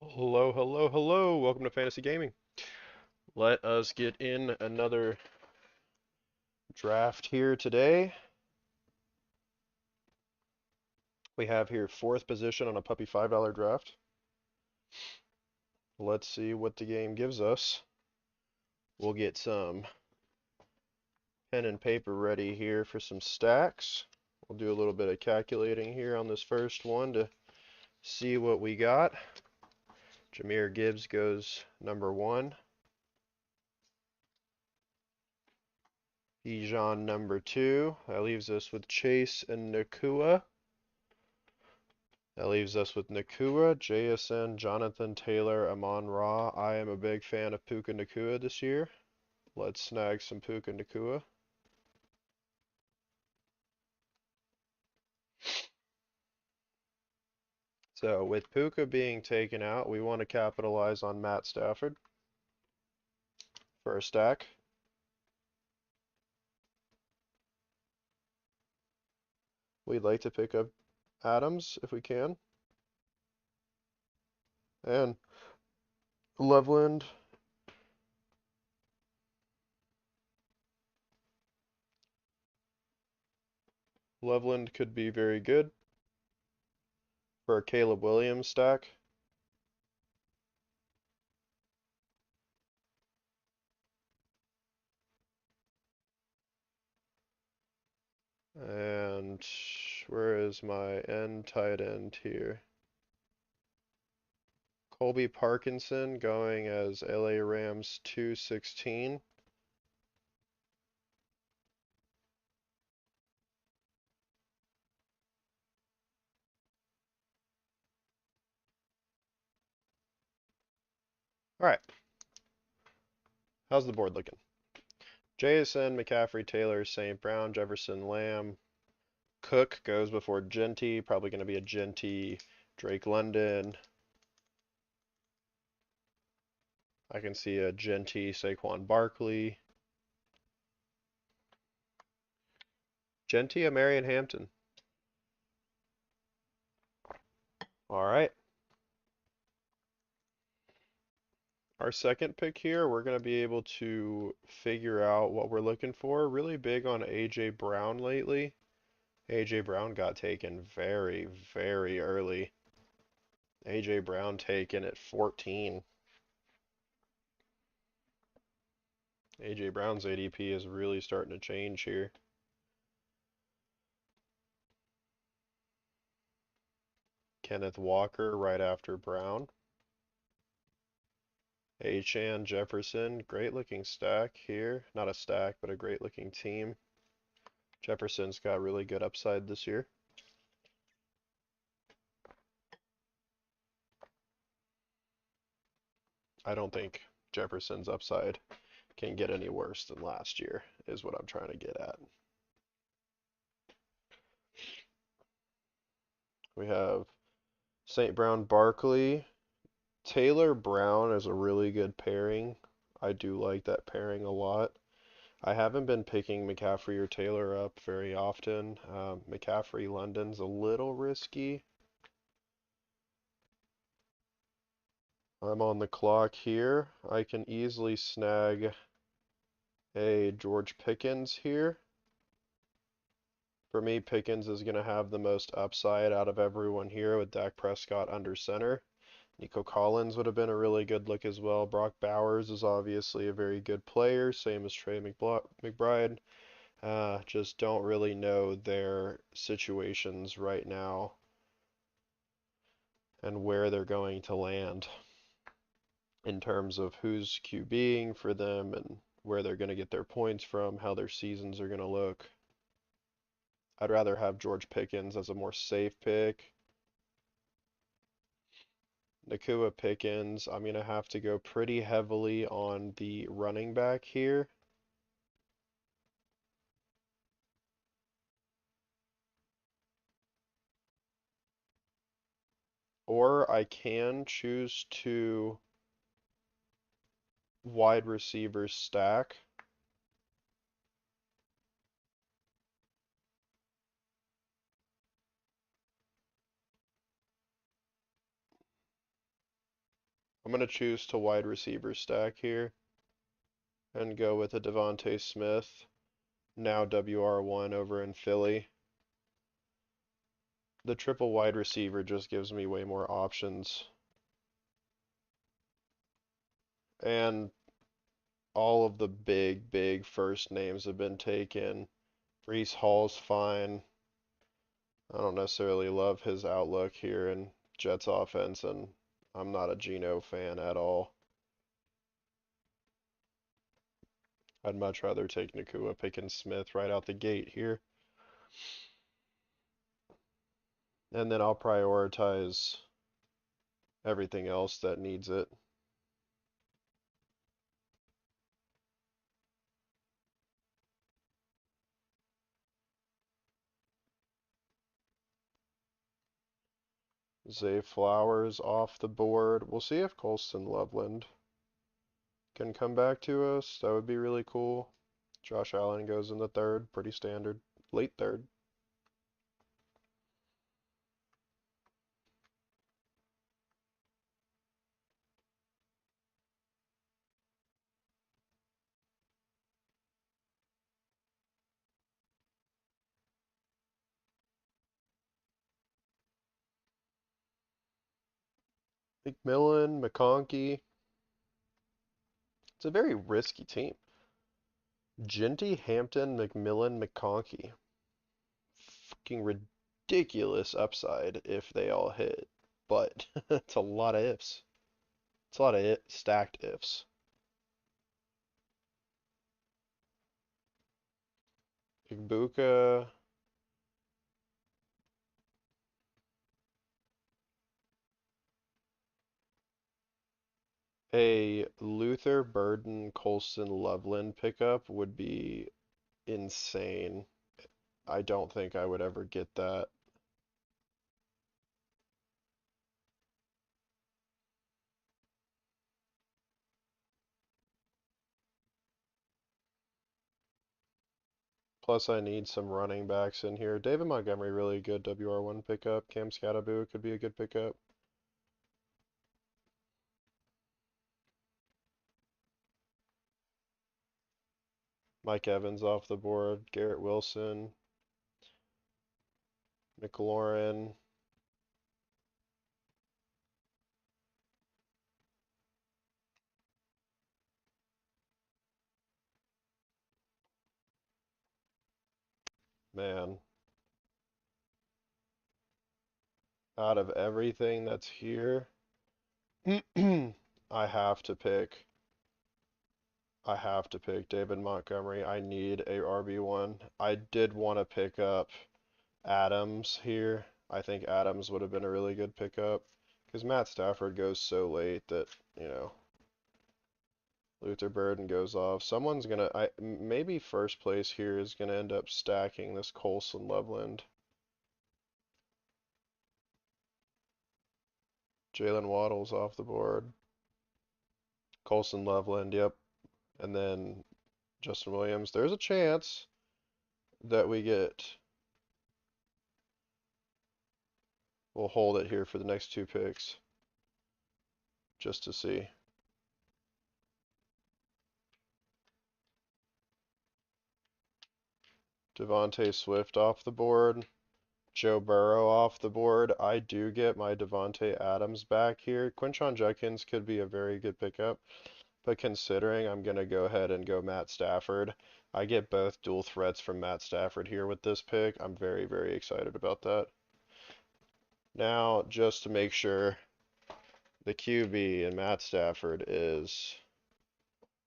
Hello, hello, hello. Welcome to Fantasy Gaming. Let us get in another draft here today. We have here fourth position on a puppy $5 draft. Let's see what the game gives us. We'll get some pen and paper ready here for some stacks. We'll do a little bit of calculating here on this first one to see what we got. Jahmyr Gibbs goes number 1. Bijan number 2. That leaves us with Chase and Nakua. That leaves us with Nakua, JSN, Jonathan Taylor, Amon-Ra. I am a big fan of Puka Nakua this year. Let's snag some Puka Nakua. So with Puka being taken out, we want to capitalize on Matt Stafford for a stack. We'd like to pick up Adams if we can. And Loveland. Loveland could be very good for a Caleb Williams stack. And where is my end tight end here? Colby Parkinson going as LA Rams 216. All right. How's the board looking? JSN, McCaffrey, Taylor, St. Brown, Jefferson, Lamb. Cook goes before Genty. Probably going to be a Genty, Drake London. I can see a Genty, Saquon Barkley. Genty, a Marion Hampton. All right. Our second pick here, we're going to be able to figure out what we're looking for. Really big on A.J. Brown lately. A.J. Brown got taken very, very early. A.J. Brown taken at 14. A.J. Brown's ADP is really starting to change here. Kenneth Walker right after Brown. Achane Jefferson, great looking stack here. Not a stack, but a great looking team. Jefferson's got really good upside this year. I don't think Jefferson's upside can get any worse than last year, is what I'm trying to get at. We have St. Brown Barkley. Taylor Brown is a really good pairing. I do like that pairing a lot. I haven't been picking McCaffrey or Taylor up very often. McCaffrey London's a little risky. I'm on the clock here. I can easily snag a George Pickens here. For me, Pickens is going to have the most upside out of everyone here with Dak Prescott under center. Nico Collins would have been a really good look as well. Brock Bowers is obviously a very good player, same as Trey McBride. Just don't really know their situations right now and where they're going to land in terms of who's QBing for them and where they're going to get their points from, how their seasons are going to look. I'd rather have George Pickens as a more safe pick. Nakua Pickens, I'm going to have to go pretty heavily on the running back here. Or I can choose to wide receiver stack. I'm going to choose to wide receiver stack here and go with a Devontae Smith, now WR1 over in Philly. The triple wide receiver just gives me way more options. And all of the big first names have been taken. Breece Hall's fine. I don't necessarily love his outlook here in Jets offense, and I'm not a Geno fan at all. I'd much rather take Nakua Pickens Smith right out the gate here. And then I'll prioritize everything else that needs it. Zay Flowers off the board. We'll see if Colston Loveland can come back to us. That would be really cool. Josh Allen goes in the third, pretty standard. Late third. McMillan, McConkey. It's a very risky team. Genty, Hampton, McMillan, McConkey. Fucking ridiculous upside if they all hit. But it's a lot of ifs. It's a lot of stacked ifs. Igbuka. A Luther Burden Colston Loveland pickup would be insane. I don't think I would ever get that. Plus, I need some running backs in here. David Montgomery, really good WR1 pickup. Cam Scatteraboo could be a good pickup. Mike Evans off the board. Garrett Wilson. McLaurin. Man. Out of everything that's here, I have to pick. I have to pick David Montgomery. I need a RB1. I did want to pick up Adams here. I think Adams would have been a really good pickup because Matt Stafford goes so late that, Luther Burden goes off. Someone's gonna, maybe first place here is gonna end up stacking this Colson Loveland. Jalen Waddle's off the board. Colson Loveland, yep. And then Justin Williams. There's a chance that we'll hold it here for the next two picks just to see. Devontae Swift off the board. Joe Burrow off the board. I do get my Devontae Adams back here. Quinshon Judkins could be a very good pickup, but considering I'm going to go ahead and go Matt Stafford, I get both dual threats from Matt Stafford here with this pick. I'm very excited about that. Now, just to make sure, the QB in Matt Stafford is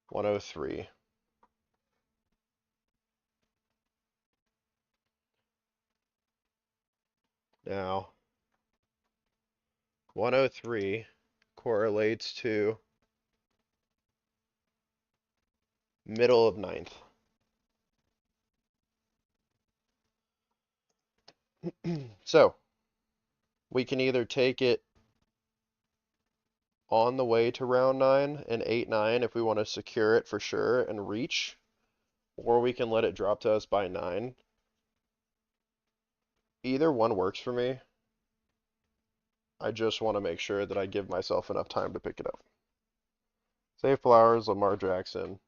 103. Now, 103 correlates to middle of ninth. So, we can either take it on the way to round 9 and 8-9 if we want to secure it for sure and reach, or we can let it drop to us by 9. Either one works for me. I just want to make sure that I give myself enough time to pick it up. Zay Flowers, Lamar Jackson.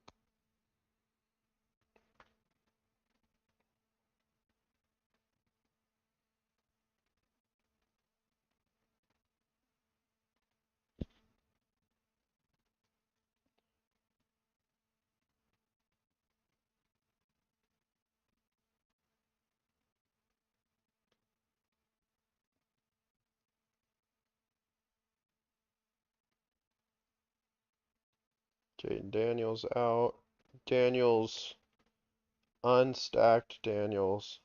Jaden Daniels out. Daniels, unstacked Daniels.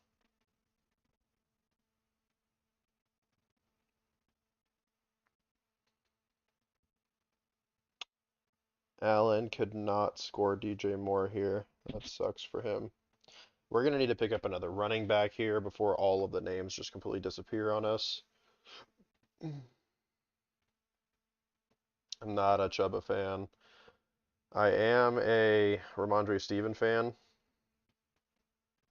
Allen could not score DJ Moore here. That sucks for him. We're going to need to pick up another running back here before all of the names just completely disappear on us. I'm not a Chuba fan. I am a Ramondre Steven fan.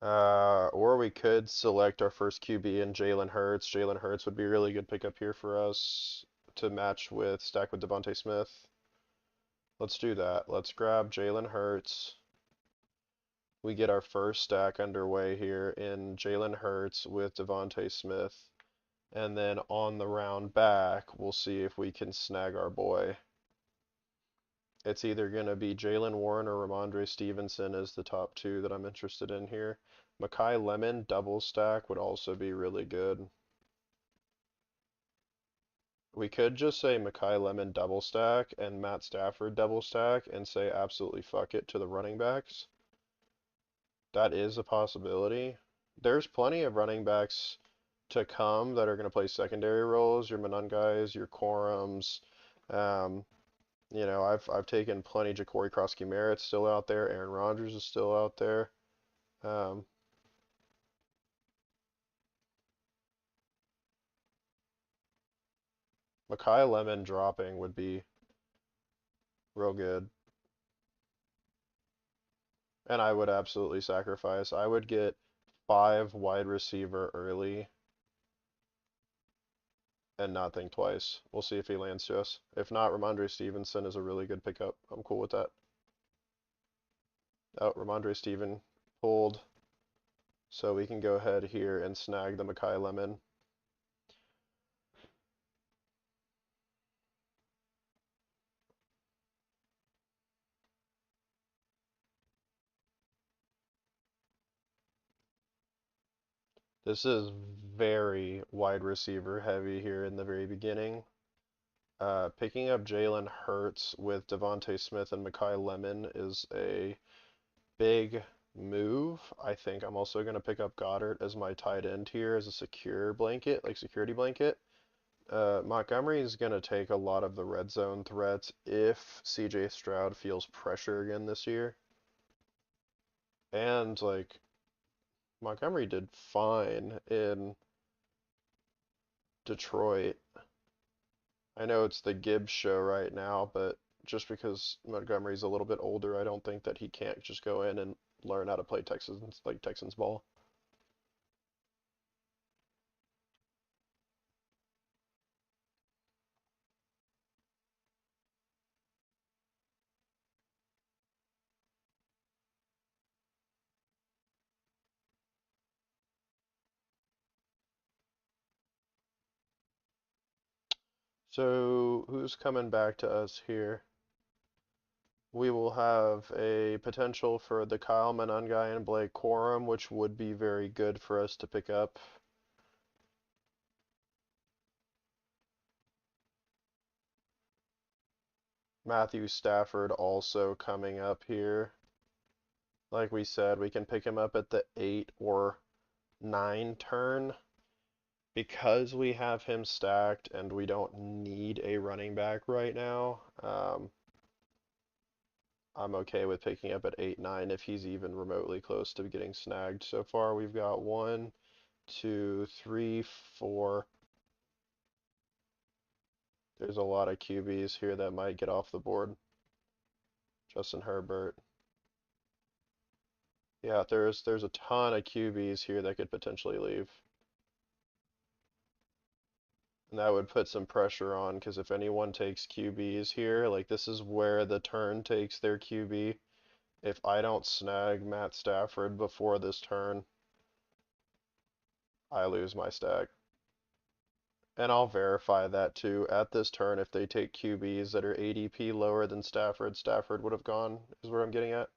Or we could select our first QB in Jalen Hurts. Jalen Hurts would be a really good pickup here for us to match with, stack with Devontae Smith. Let's do that. Let's grab Jalen Hurts. We get our first stack underway here in Jalen Hurts with Devontae Smith. And then on the round back, we'll see if we can snag our boy. It's either going to be Jalen Warren or Ramondre Stevenson as the top two that I'm interested in here. Makai Lemon double stack would also be really good. We could just say Makai Lemon double stack and Matt Stafford double stack and say absolutely fuck it to the running backs. That is a possibility. There's plenty of running backs to come that are going to play secondary roles. Your Monungais, your Corums. You know, I've taken plenty. Ja'Cory Cross-Merritt's still out there. Aaron Rodgers is still out there. Um, Makai Lemon dropping would be real good. And I would absolutely sacrifice. I would get 5 wide receiver early and not think twice. We'll see if he lands to us. If not, Ramondre Stevenson is a really good pickup. I'm cool with that. Oh, Ramondre Steven pulled. So we can go ahead here and snag the Makai Lemon. This is very wide receiver heavy here in the very beginning. Picking up Jalen Hurts with Devontae Smith and Makai Lemon is a big move. I think I'm also going to pick up Goddard as my tight end here as a secure blanket, like security blanket. Montgomery is going to take a lot of the red zone threats if CJ Stroud feels pressure again this year. And, like, Montgomery did fine in Detroit. I know it's the Gibbs show right now, but just because Montgomery's a little bit older, I don't think that he can't just go in and learn how to play Texans ball. So who's coming back to us here? We will have a potential for the Kyle Monangai and Blake Corum, which would be very good for us to pick up. Matthew Stafford also coming up here. Like we said, we can pick him up at the 8 or 9 turn. Because we have him stacked and we don't need a running back right now, I'm okay with picking up at 8, 9 if he's even remotely close to getting snagged. So far, we've got 1, 2, 3, 4. There's a lot of QBs here that might get off the board. Justin Herbert. Yeah, there's a ton of QBs here that could potentially leave. And that would put some pressure on because if anyone takes QBs here, like this is where the turn takes their QB. If I don't snag Matt Stafford before this turn, I lose my stack. And I'll verify that too. At this turn, if they take QBs that are ADP lower than Stafford, Stafford would have gone, is where I'm getting at.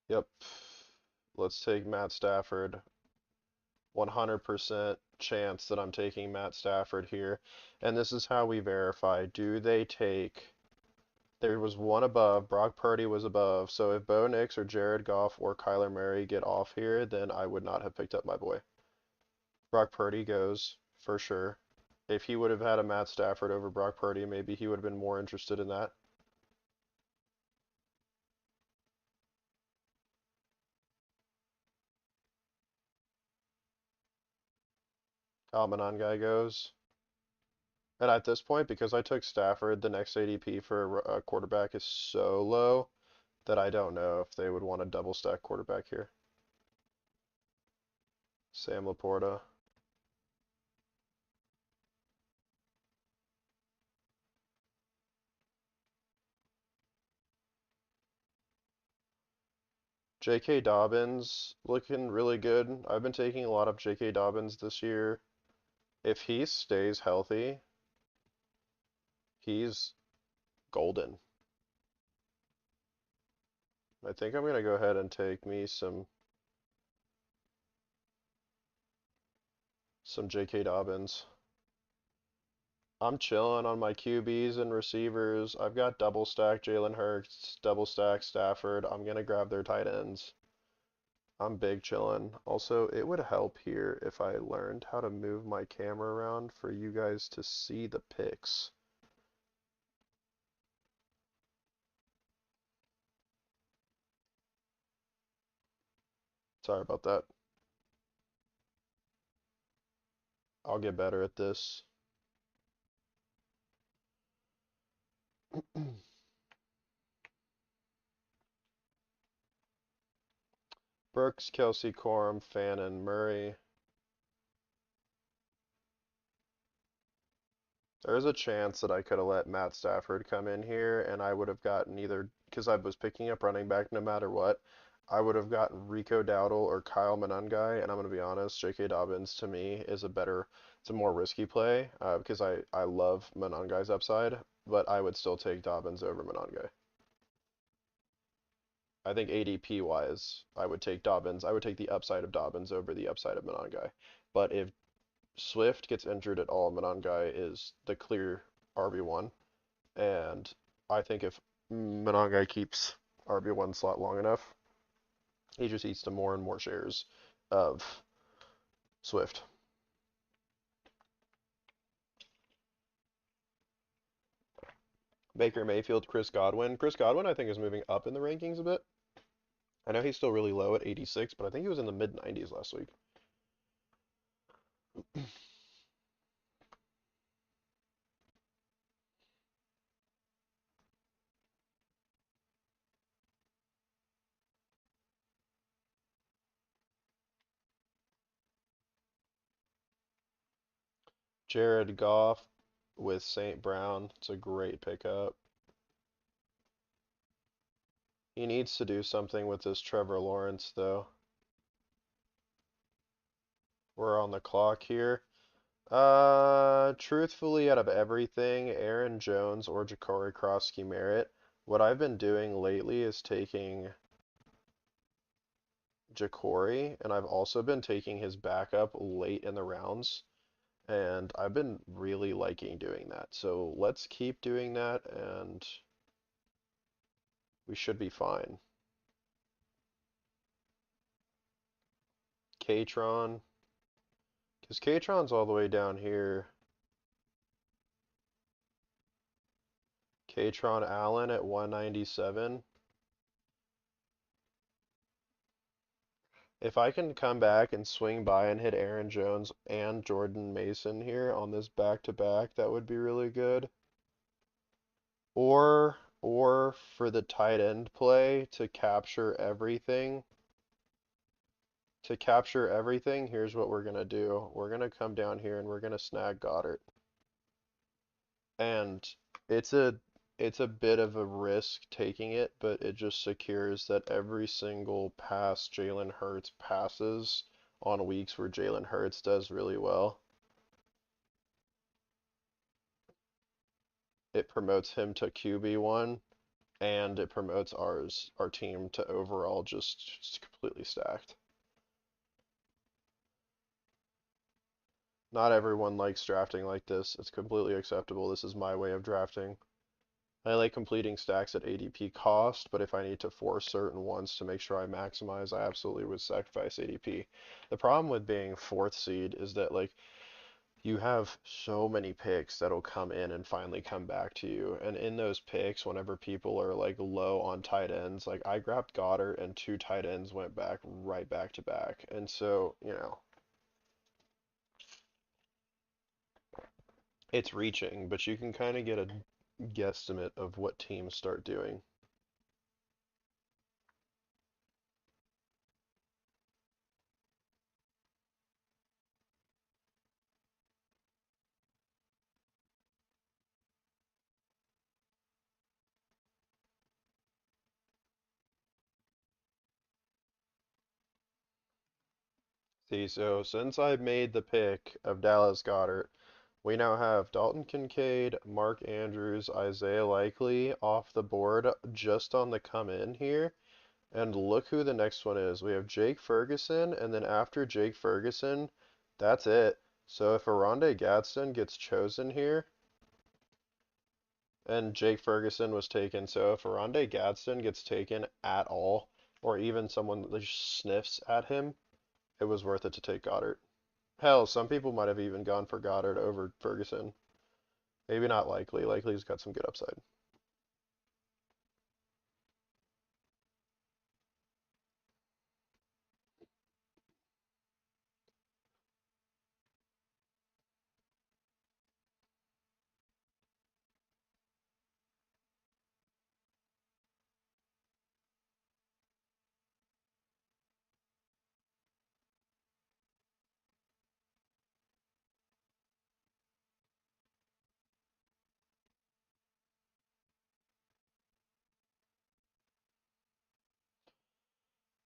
Yep. Let's take Matt Stafford. 100% chance that I'm taking Matt Stafford here. And this is how we verify. Do they take... There was one above. Brock Purdy was above. So if Bo Nix or Jared Goff or Kyler Murray get off here, then I would not have picked up my boy. Brock Purdy goes, for sure. If he would have had a Matt Stafford over Brock Purdy, maybe he would have been more interested in that. Almanon guy goes. And at this point, because I took Stafford, the next ADP for a quarterback is so low that I don't know if they would want a double stack quarterback here. Sam Laporta. J.K. Dobbins looking really good. I've been taking a lot of J.K. Dobbins this year. If he stays healthy, he's golden. I think I'm going to go ahead and take me some J.K. Dobbins. I'm chilling on my QBs and receivers. I've got double stack Jalen Hurts, double stack Stafford. I'm going to grab their tight ends. I'm big chillin'. Also, it would help here if I learned how to move my camera around for you guys to see the picks. Sorry about that. I'll get better at this. Brooks, Kelsey, Corum, Fannin, Murray. There's a chance that I could have let Matt Stafford come in here and I would have gotten either, because I was picking up running back no matter what, I would have gotten Rico Dowdle or Kyle Monangai, and I'm going to be honest, J.K. Dobbins to me is it's a more risky play because I love Monangai's upside, but I would still take Dobbins over Monangai. I think ADP wise, I would take Dobbins. I would take the upside of Dobbins over the upside of Monangai. But if Swift gets injured at all, Monangai is the clear RB1. And I think if Monangai keeps RB1 slot long enough, he just eats to more and more shares of Swift. Baker Mayfield, Chris Godwin. Chris Godwin, I think, is moving up in the rankings a bit. I know he's still really low at 86, but I think he was in the mid 90s last week. Jared Goff with St. Brown. It's a great pickup. He needs to do something with this Trevor Lawrence, though. We're on the clock here. Truthfully, out of everything, Aaron Jones or Ja'Cory Merritt, what I've been doing lately is taking Ja'Cory, and I've also been taking his backup late in the rounds, and I've been really liking doing that. So let's keep doing that, and we should be fine. Katron, because Katron's all the way down here. Katron Allen at 197. If I can come back and swing by and hit Aaron Jones and Jordan Mason here on this back-to-back, that would be really good. Or for the tight end play to capture everything. To capture everything, here's what we're gonna do. We're gonna come down here and we're gonna snag Goddard. And it's a it's a bit of a risk taking it, but it just secures that every single pass Jalen Hurts passes on weeks where Jalen Hurts does really well, it promotes him to QB1 and it promotes our team to overall just completely stacked. Not everyone likes drafting like this. It's completely acceptable. This is my way of drafting. I like completing stacks at ADP cost, but if I need to force certain ones to make sure I maximize, I absolutely would sacrifice ADP. The problem with being fourth seed is that like you have so many picks that'll come in and finally come back to you. And in those picks, whenever people are like low on tight ends, like I grabbed Goddard and two tight ends went back right back to back. And so, it's reaching, but you can kind of get a guesstimate of what teams start doing. See, so since I made the pick of Dallas Goddard, we now have Dalton Kincaid, Mark Andrews, Isaiah Likely off the board just on the come in here. And look who the next one is. We have Jake Ferguson, and then after Jake Ferguson, that's it. So if Aronde Gadsden gets chosen here, and Jake Ferguson was taken, so if Aronde Gadsden gets taken at all, or even someone that just sniffs at him, it was worth it to take Goddard. Hell, some people might have even gone for Goddard over Ferguson. Maybe not Likely. Likely's got some good upside.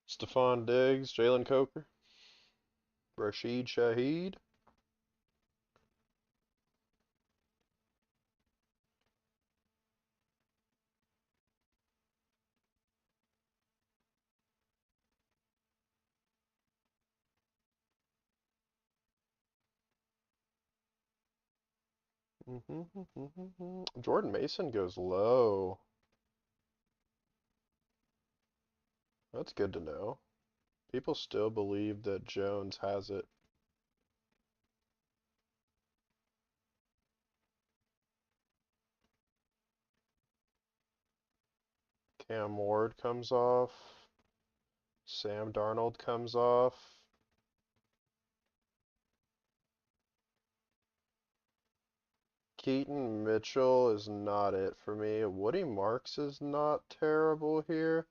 Stephon Diggs, Jalen Coker, Rashid Shaheed. Jordan Mason goes low. That's good to know. People still believe that Jones has it. Cam Ward comes off. Sam Darnold comes off. Keaton Mitchell is not it for me. Woody Marks is not terrible here.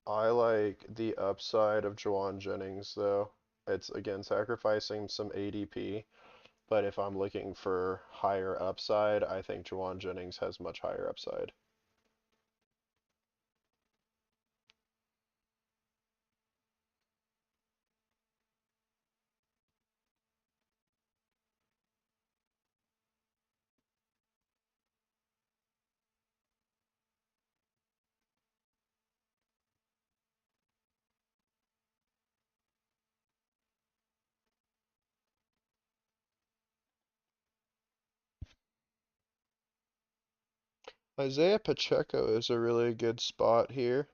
I like the upside of Juwan Jennings, though. It's, again, sacrificing some ADP, but if I'm looking for higher upside, I think Juwan Jennings has much higher upside. Isaiah Pacheco is a really good spot here.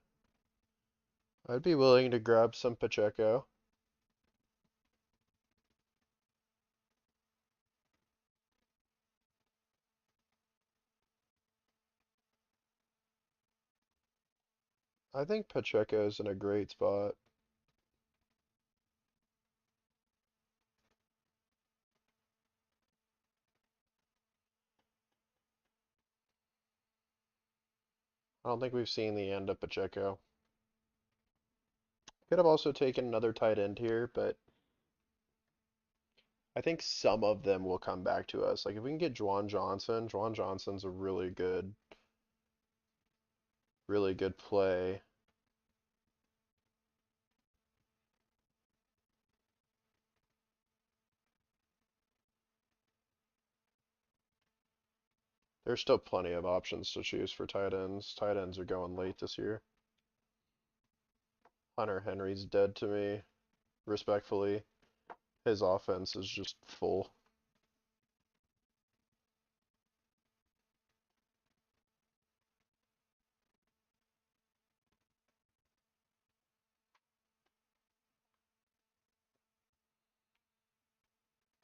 I'd be willing to grab some Pacheco. I think Pacheco is in a great spot. I don't think we've seen the end of Pacheco. Could have also taken another tight end here, but I think some of them will come back to us. Like if we can get Juwan Johnson's a really good play. There's still plenty of options to choose for tight ends. Tight ends are going late this year. Hunter Henry's dead to me, respectfully. His offense is just full.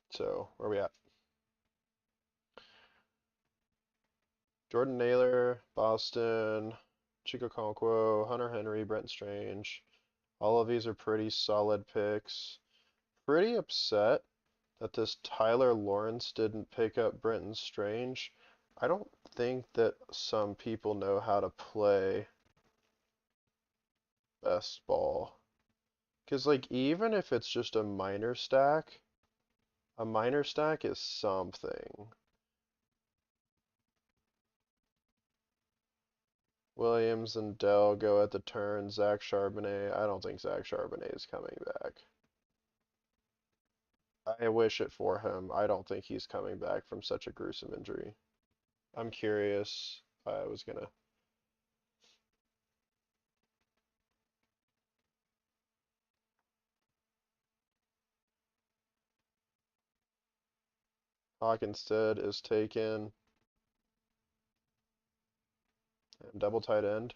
So, where are we at? Jordan Naylor, Boston, Chico Conquo, Hunter Henry, Brent Strange. All of these are pretty solid picks. Pretty upset that this Tyler Lawrence didn't pick up Brenton Strange. I don't think that some people know how to play best ball. Because, like, even if it's just a minor stack is something. Williams and Dell go at the turn. Zach Charbonnet. I don't think Zach Charbonnet is coming back. I wish it for him. I don't think he's coming back from such a gruesome injury. I'm curious. I was gonna. Hawkinstead is taken. And double tight end.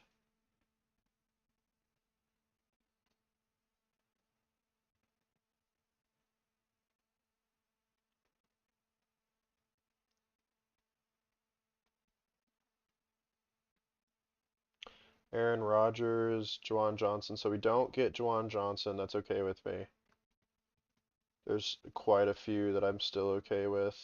Aaron Rodgers, Juwan Johnson. So we don't get Juwan Johnson. That's okay with me. There's quite a few that I'm still okay with.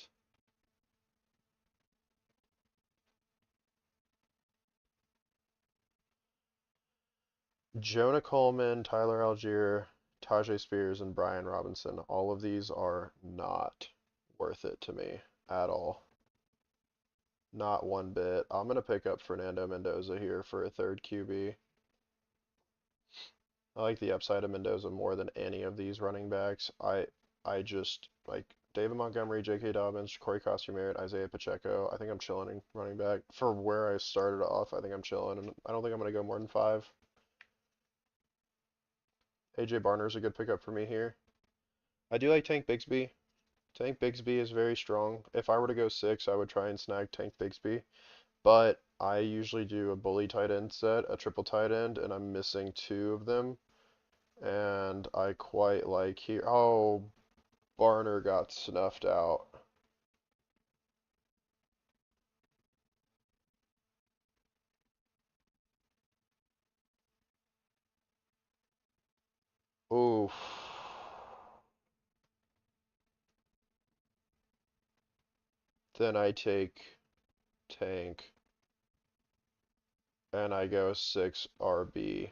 Jonah Coleman, Tyler Algier, Tajay Spears, and Brian Robinson. All of these are not worth it to me at all. Not one bit. I'm going to pick up Fernando Mendoza here for a third QB. I like the upside of Mendoza more than any of these running backs. I just like David Montgomery, J.K. Dobbins, Corey Coster-Merritt, Isaiah Pacheco. I think I'm chilling in running back. For where I started off, I think I'm chilling, and I don't think I'm going to go more than 5. A.J. Barner's a good pickup for me here. I do like Tank Bigsby. Tank Bigsby is very strong. If I were to go 6, I would try and snag Tank Bigsby. But I usually do a bully tight end set, a triple tight end, and I'm missing 2 of them. And I quite like here. Oh, Barner got snuffed out. Oof. Then I take Tank and I go 6 RB.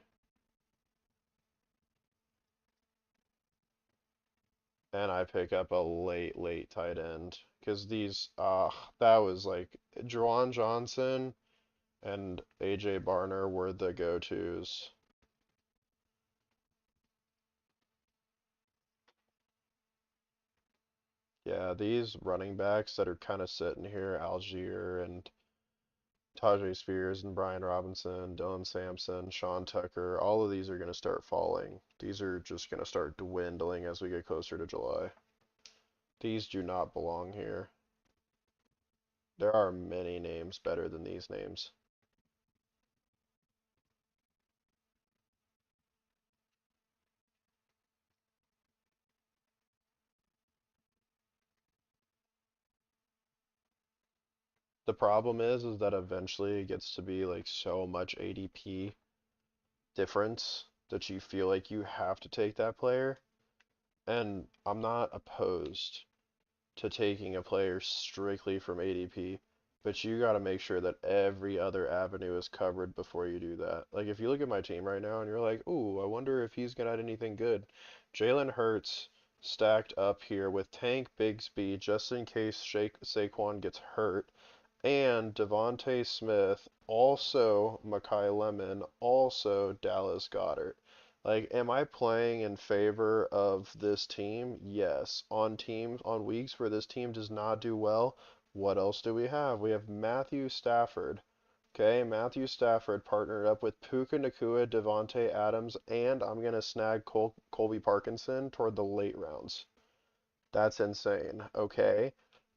And I pick up a late tight end. Because these, that was like Juwan Johnson and AJ Barner were the go-tos. Yeah, these running backs that are kind of sitting here, Algier and Tajay Spears and Brian Robinson, Dylan Sampson, Sean Tucker, all of these are going to start falling. These are just going to start dwindling as we get closer to July. These do not belong here. There are many names better than these names. The problem is that eventually it gets to be like so much ADP difference that you feel like you have to take that player. And I'm not opposed to taking a player strictly from ADP. But you got to make sure that every other avenue is covered before you do that. Like if you look at my team right now and you're like, "Ooh, I wonder if he's gonna add anything good." Jalen Hurts stacked up here with Tank Bigsby just in case Saquon gets hurt, and Devontae Smith, also Makai Lemon, also Dallas Goedert. Like, am I playing in favor of this team? Yes. On weeks where this team does not do well, what else do we have? We have Matthew Stafford. Okay, Matthew Stafford partnered up with Puka Nacua, Devontae Adams, and I'm gonna snag Colby Parkinson toward the late rounds. That's insane. Okay.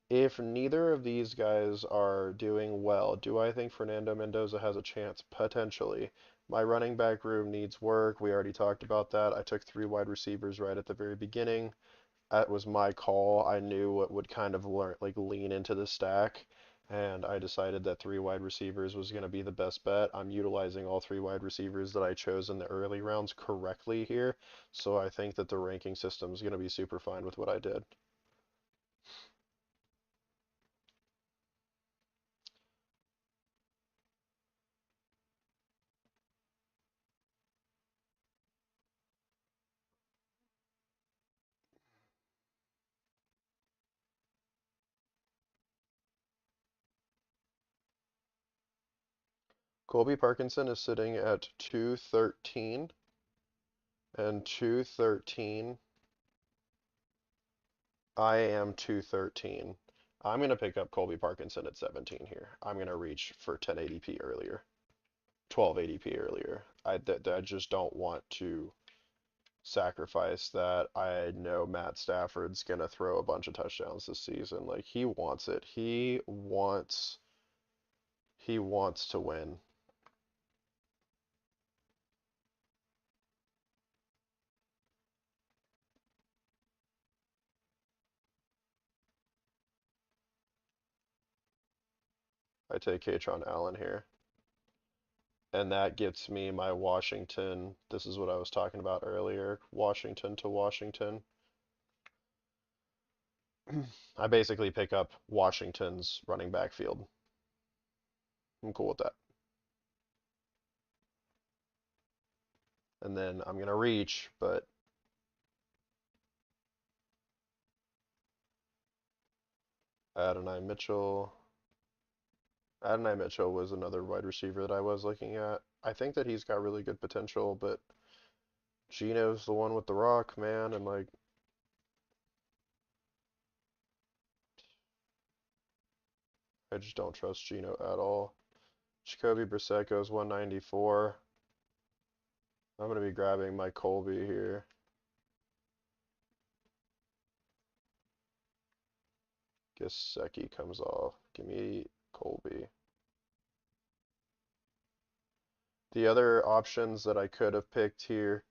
If neither of these guys are doing well, do I think Fernando Mendoza has a chance? Potentially. My running back room needs work. We already talked about that. I took three wide receivers right at the very beginning. That was my call. I knew what would kind of lean into the stack, and I decided that three wide receivers was going to be the best bet. I'm utilizing all three wide receivers that I chose in the early rounds correctly here, so I think that the ranking system is going to be super fine with what I did. Colby Parkinson is sitting at 213, and 213, I am 213. I'm going to pick up Colby Parkinson at 17 here. I'm going to reach for 1080p earlier, 1280p earlier. I just don't want to sacrifice that. I know Matt Stafford's going to throw a bunch of touchdowns this season. Like he wants it. He wants to win. I take Katron Allen here. And that gets me my Washington. This is what I was talking about earlier. Washington to Washington. I basically pick up Washington's running back field. I'm cool with that. And then I'm going to reach, but Adonai Mitchell. Adonai Mitchell was another wide receiver that I was looking at. I think that he's got really good potential, but Geno's the one with the rock, man, and like I just don't trust Geno at all. Jacoby Brissett goes 194. I'm going to be grabbing my Colby here. Gesicki comes off. Give me Colby. The other options that I could have picked here,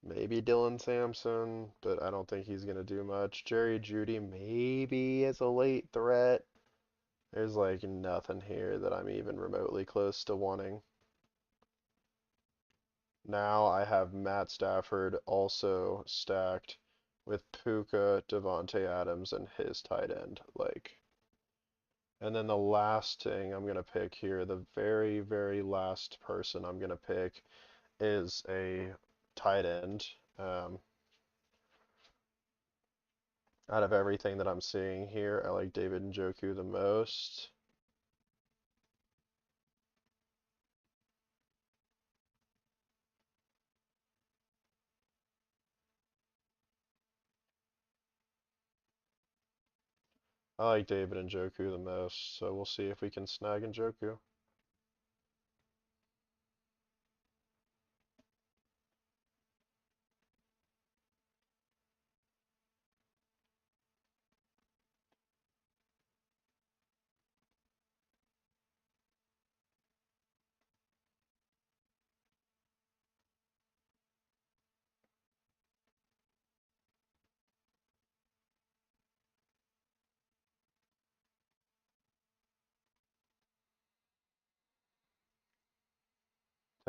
maybe Dylan Sampson, but I don't think he's going to do much. Jerry Jeudy maybe as a late threat. There's like nothing here that I'm even remotely close to wanting. Now I have Matt Stafford also stacked with Puka, Devontae Adams, and his tight end. And then the last thing I'm going to pick here, the very, very last person I'm going to pick is a tight end. Um, Out of everything that I'm seeing here, I like David Njoku the most. I like David Njoku the most, so we'll see if we can snag Njoku.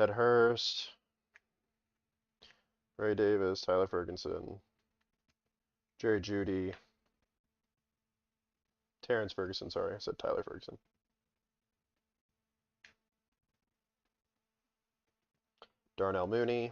Ted Hurst, Ray Davis, Tyler Ferguson, Jerry Jeudy, Terrence Ferguson, sorry. I said Tyler Ferguson. Darnell Mooney.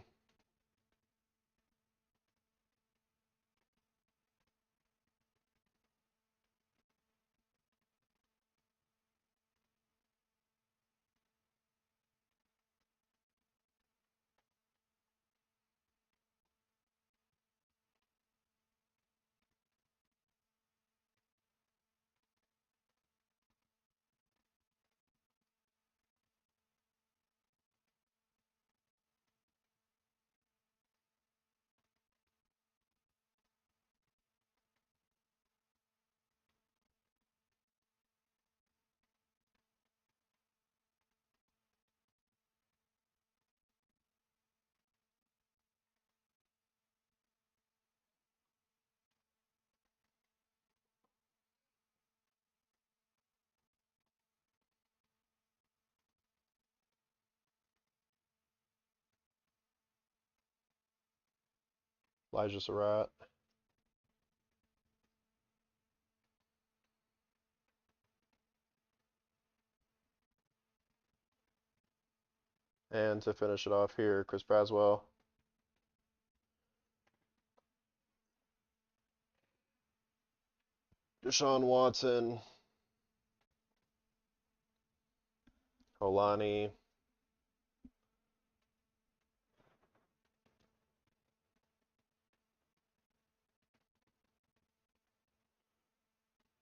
Elijah Surratt. And to finish it off here, Chris Braswell. Deshaun Watson. Holani.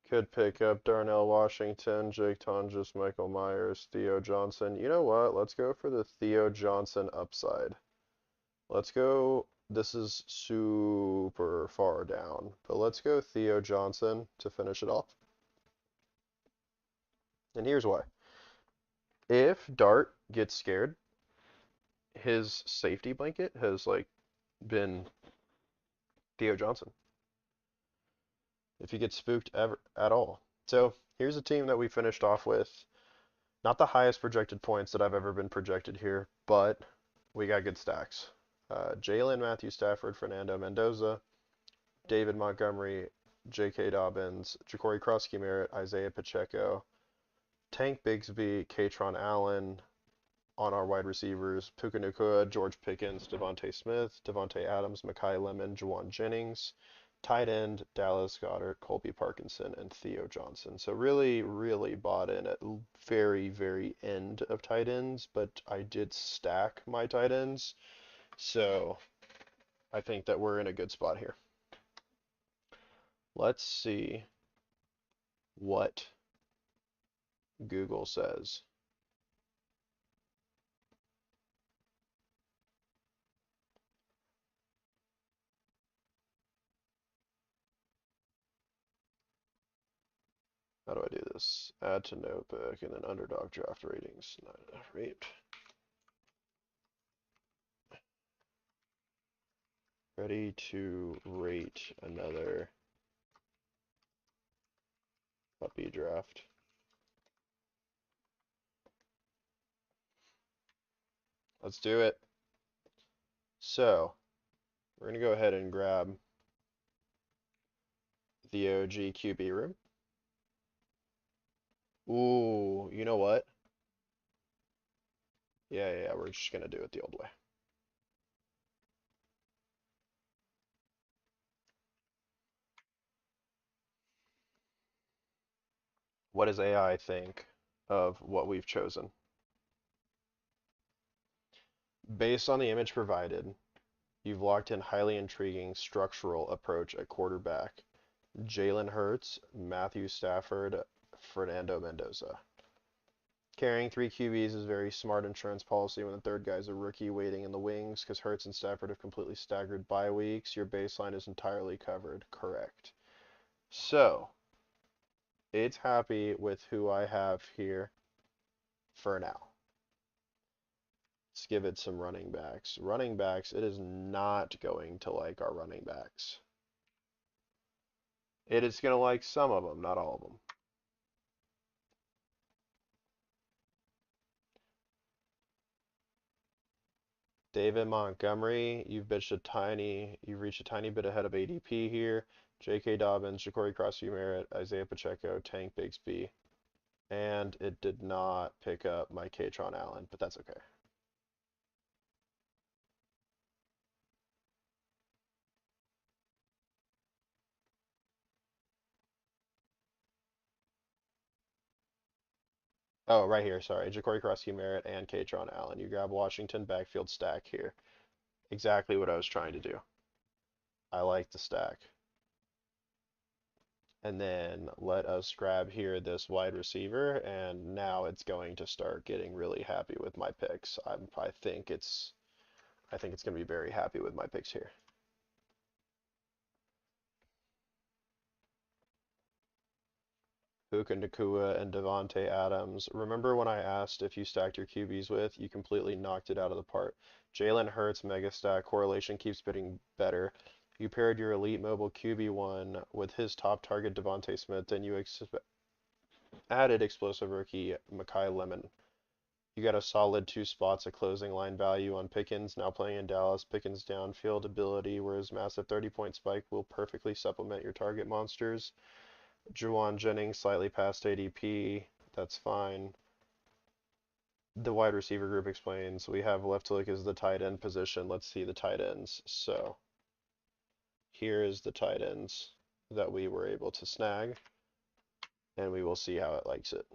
Could pick up Darnell Washington, Jake Tonjes, Michael Myers, Theo Johnson. You know what? Let's go for the Theo Johnson upside. Let's go. This is super far down, but let's go Theo Johnson to finish it off. And here's why. If Dart gets scared, his safety blanket has like been Theo Johnson. If he gets spooked ever at all. So here's a team that we finished off with. Not the highest projected points that I've ever been projected here, but we got good stacks. Jalen, Matthew Stafford, Fernando Mendoza, David Montgomery, J.K. Dobbins, Ja'Cory Krosky-Merritt, Isaiah Pacheco, Tank Bigsby, Katron Allen on our wide receivers, Puka Nacua, George Pickens, Devontae Smith, Devontae Adams, Mekhi Lemon, Juwan Jennings, tight end, Dallas Goedert, Colby Parkinson, and Theo Johnson. So really, really bought in at very, very end of tight ends, but I did stack my tight ends. So I think that we're in a good spot here. Let's see what Google says. How do I do this? Add to notebook and then underdog draft ratings. Rate. Ready to rate another puppy draft. Let's do it. So, we're going to go ahead and grab the OG QB room. Ooh, you know what? Yeah, we're just going to do it the old way. What does AI think of what we've chosen? Based on the image provided, you've locked in highly intriguing structural approach at quarterback. Jalen Hurts, Matthew Stafford, Fernando Mendoza. Carrying three QBs is very smart insurance policy when the third guy's a rookie waiting in the wings because Hurts and Stafford have completely staggered bye weeks. Your baseline is entirely covered. Correct. So, it's happy with who I have here for now. Let's give it some running backs. Running backs, it is not going to like our running backs. It is going to like some of them, not all of them. David Montgomery, you've reached a tiny bit ahead of ADP here. J.K. Dobbins, Ja'Cory Merritt, Isaiah Pacheco, Tank Bigsby, and it did not pick up my Katron Allen, but that's okay. Oh, right here, sorry. Ja'Cory Merritt and Katron Allen. You grab Washington backfield stack here. Exactly what I was trying to do. I like the stack. And then let us grab here this wide receiver, and now it's going to start getting really happy with my picks. I think it's going to be very happy with my picks here. Puka Nacua and Devontae Adams. Remember when I asked if you stacked your QBs with? You completely knocked it out of the park. Jalen Hurts, mega stack. Correlation keeps getting better. You paired your elite mobile QB1 with his top target Devontae Smith, then you added explosive rookie Makai Lemon. You got a solid 2 spots of closing line value on Pickens, now playing in Dallas. Pickens' downfield ability, where his massive 30-point spike will perfectly supplement your target monsters. Juwan Jennings slightly past ADP. That's fine. The wide receiver group explains we have left to look as the tight end position. Let's see the tight ends. So here is the tight ends that we were able to snag, and we will see how it likes it.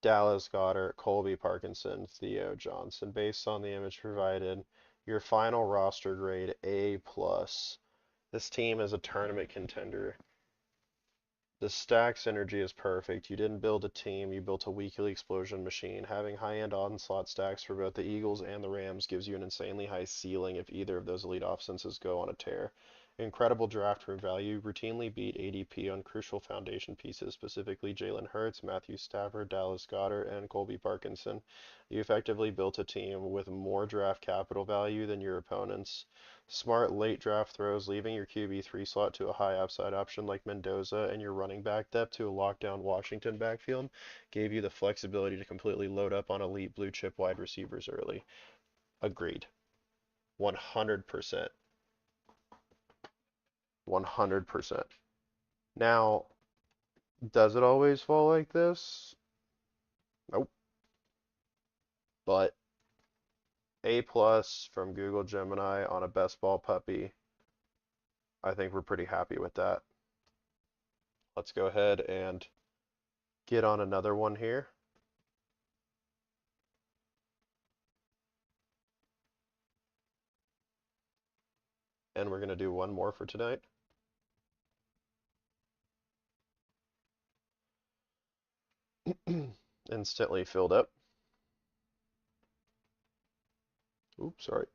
Dallas Goedert, Colby Parkinson, Theo Johnson. Based on the image provided, your final roster grade A+. This team is a tournament contender. The stack synergy is perfect. You didn't build a team, you built a weekly explosion machine. Having high-end onslaught stacks for both the Eagles and the Rams gives you an insanely high ceiling if either of those elite offenses go on a tear. Incredible draft room value, routinely beat ADP on crucial foundation pieces, specifically Jalen Hurts, Matthew Stafford, Dallas Goedert, and Colby Parkinson. You effectively built a team with more draft capital value than your opponents. Smart late draft throws, leaving your QB3 slot to a high upside option like Mendoza and your running back depth to a lockdown Washington backfield gave you the flexibility to completely load up on elite blue chip wide receivers early. Agreed. 100%. 100%. Now, does it always fall like this? Nope. But A plus from Google Gemini on a best ball puppy. I think we're pretty happy with that. Let's go ahead and get on another one here. And we're going to do one more for tonight. Instantly filled up. Oops, sorry.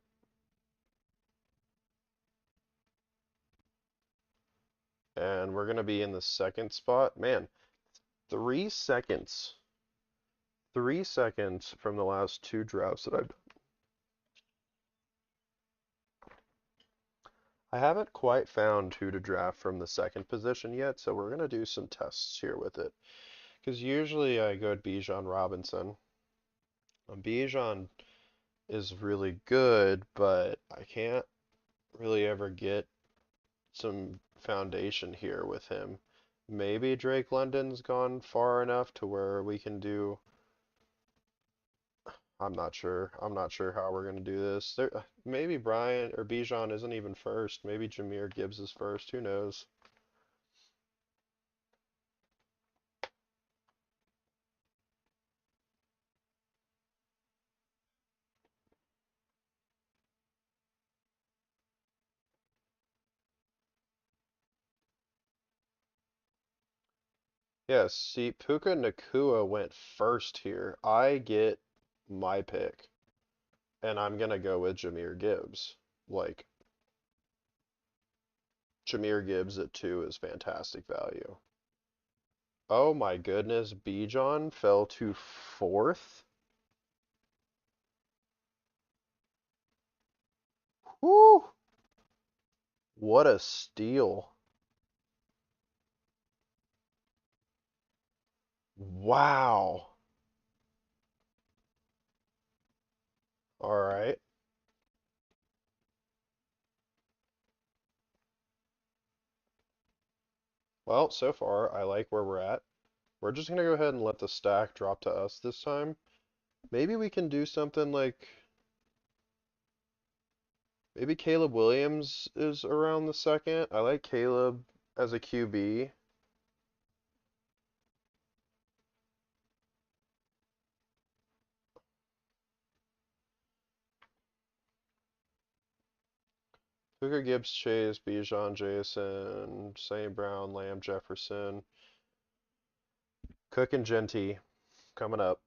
And we're going to be in the second spot. Man, 3 seconds. 3 seconds from the last 2 drafts that I've done. I haven't quite found who to draft from the second position yet, so we're going to do some tests here with it. Because usually I go to Bijan Robinson. Bijan is really good, but I can't really ever get some foundation here with him. Maybe Drake London's gone far enough to where we can do. I'm not sure. I'm not sure how we're going to do this. Maybe Brian or Bijan isn't even first. Maybe Jahmyr Gibbs is first. Who knows? Yes, see, Puka Nacua went first here. I get my pick, and I'm going to go with Jahmyr Gibbs. Like, Jahmyr Gibbs at 2 is fantastic value. Oh my goodness, Bijan fell to fourth? Whoo! What a steal. Wow. All right. Well, so far, I like where we're at. We're just gonna go ahead and let the stack drop to us this time. Maybe we can do something like maybe Caleb Williams is around the second. I like Caleb as a QB. Hooker, Gibbs, Chase, Bijan, Jason, St. Brown, Lamb, Jefferson, Cook, and Genty coming up.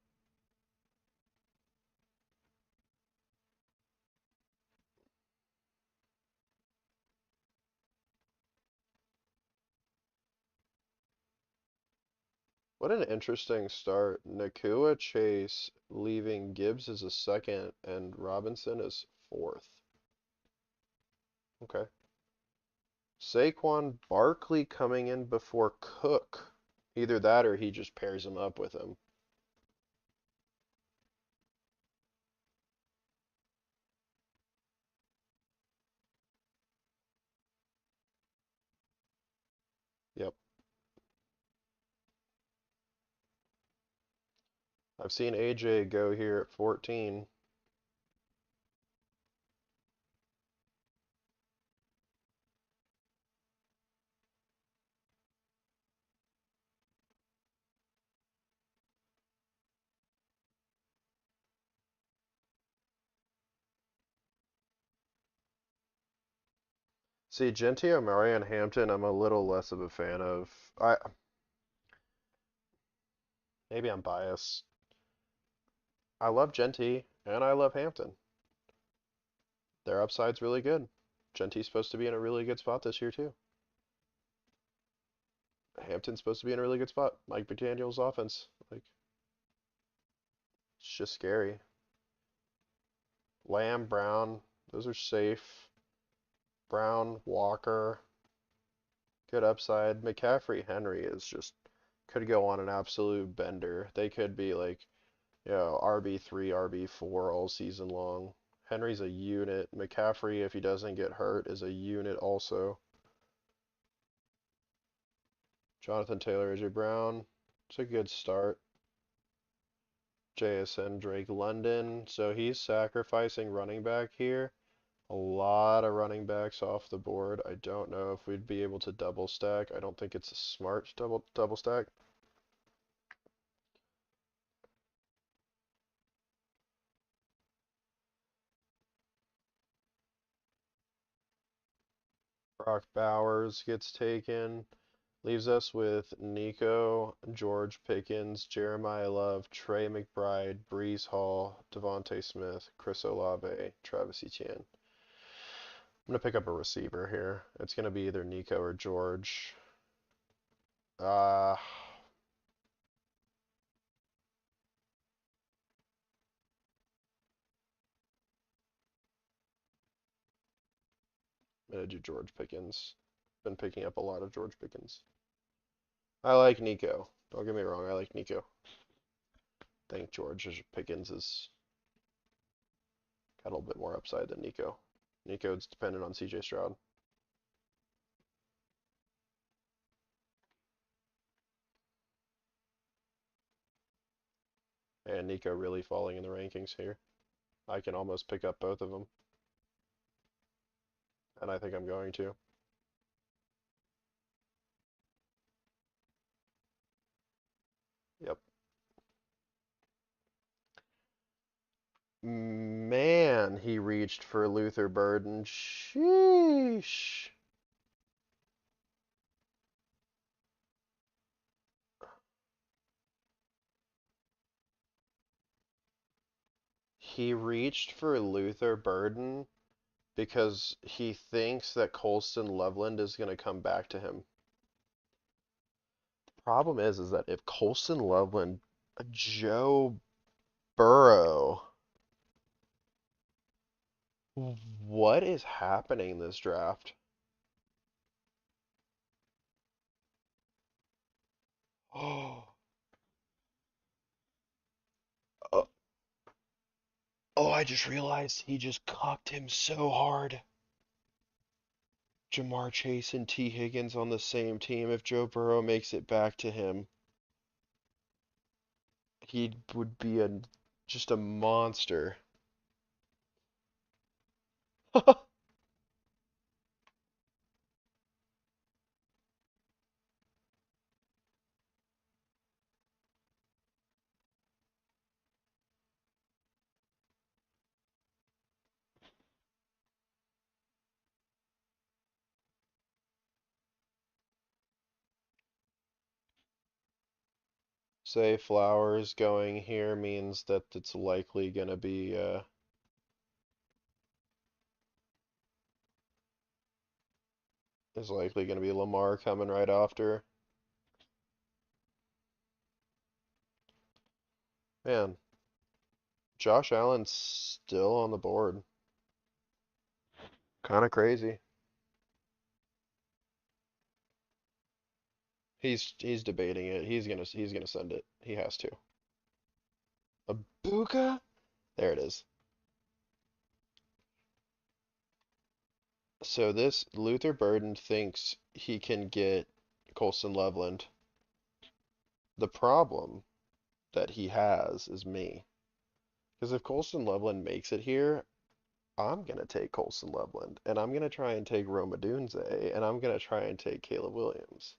What an interesting start. Nakua, Chase, leaving Gibbs as a second, and Robinson as fourth. Okay. Saquon Barkley coming in before Cook. Either that or he just pairs him up with him. Yep. I've seen AJ go here at 14. See, Genty, Omari, and Hampton, I'm a little less of a fan of. Maybe I'm biased. I love Genty and I love Hampton. Their upside's really good. Genty's supposed to be in a really good spot this year too. Hampton's supposed to be in a really good spot. Mike McDaniel's offense, like, it's just scary. Lamb, Brown, those are safe. Brown, Walker, good upside. McCaffrey, Henry is just could go on an absolute bender. They could be like, RB3, RB4 all season long. Henry's a unit. McCaffrey, if he doesn't get hurt, is a unit also. Jonathan Taylor, AJ Brown. It's a good start. JSN, Drake London. So he's sacrificing running back here. A lot of running backs off the board. I don't know if we'd be able to double stack. I don't think it's a smart double stack. Brock Bowers gets taken. Leaves us with Nico, George Pickens, Jeremiah Love, Trey McBride, Brees Hall, Devontae Smith, Chris Olave, Travis Etienne. I'm going to pick up a receiver here. It's going to be either Nico or George. I'm going to do George Pickens. Been picking up a lot of George Pickens. I like Nico. Don't get me wrong, I like Nico. I think George Pickens has got a little bit more upside than Nico. Nico's dependent on CJ Stroud. And Nico really falling in the rankings here. I can almost pick up both of them. And I think I'm going to. Yep. Man, he reached for Luther Burden. Sheesh. He reached for Luther Burden because he thinks that Colston Loveland is going to come back to him. Problem is that if Colston Loveland, Joe Burrow, what is happening this draft? Oh, oh, oh, I just realized he just cocked him so hard. Jamar Chase and T. Higgins on the same team. If Joe Burrow makes it back to him, he would be just a monster. Say Flowers going here means that it's likely gonna be is likely gonna be Lamar coming right after. Man, Josh Allen's still on the board. Kind of crazy. He's debating it. He's gonna send it. He has to. A Buka? There it is. So this Luther Burden thinks he can get Colson Loveland. The problem that he has is me. Because if Colson Loveland makes it here, I'm gonna take Colson Loveland, and I'm gonna try and take Roma Dunze, and I'm gonna try and take Caleb Williams.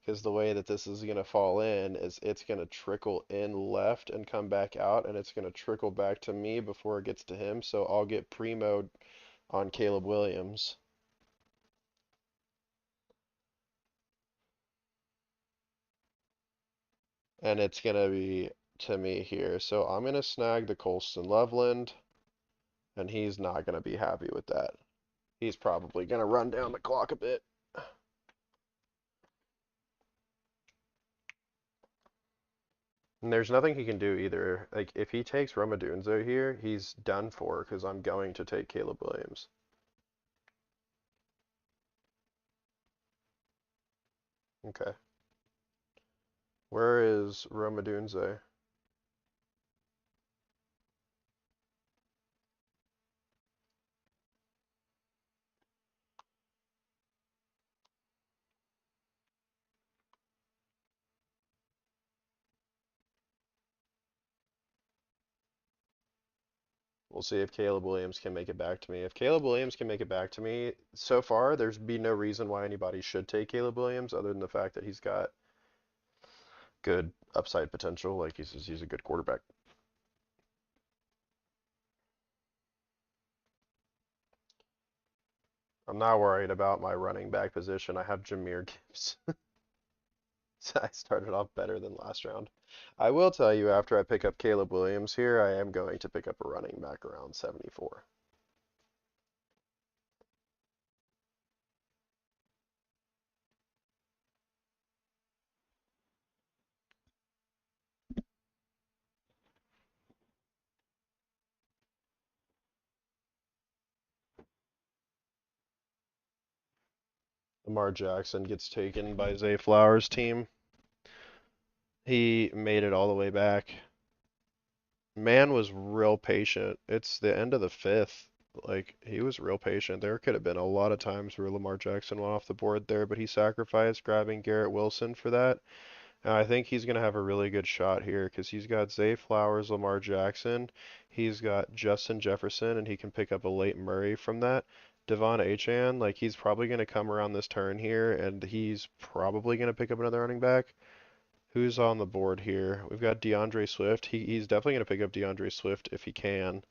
Because the way that this is gonna fall in is it's gonna trickle in left and come back out, and it's gonna trickle back to me before it gets to him. So I'll get primoed on Caleb Williams, and it's gonna be to me here. So I'm gonna snag the Colston Loveland, and he's not gonna be happy with that. He's probably gonna run down the clock a bit. And there's nothing he can do either. Like if he takes Romadunzo here, he's done for because I'm going to take Caleb Williams. Okay. Where is Romadunze? We'll see if Caleb Williams can make it back to me. If Caleb Williams can make it back to me, so far there's been no reason why anybody should take Caleb Williams other than the fact that he's got good upside potential. Like he's a good quarterback. I'm not worried about my running back position. I have Jameer Gibbs. So I started off better than last round. I will tell you, after I pick up Caleb Williams here, I am going to pick up a running back around 74. Lamar Jackson gets taken by Zay Flowers' team. He made it all the way back. Man was real patient. It's the end of the fifth. Like, he was real patient. There could have been a lot of times where Lamar Jackson went off the board there, but he sacrificed grabbing Garrett Wilson for that. And I think he's going to have a really good shot here because he's got Zay Flowers, Lamar Jackson. He's got Justin Jefferson, and he can pick up a late Murray from that. Devon Achane, like, he's probably going to come around this turn here, and he's probably going to pick up another running back. Who's on the board here? We've got DeAndre Swift. He's definitely going to pick up DeAndre Swift if he can.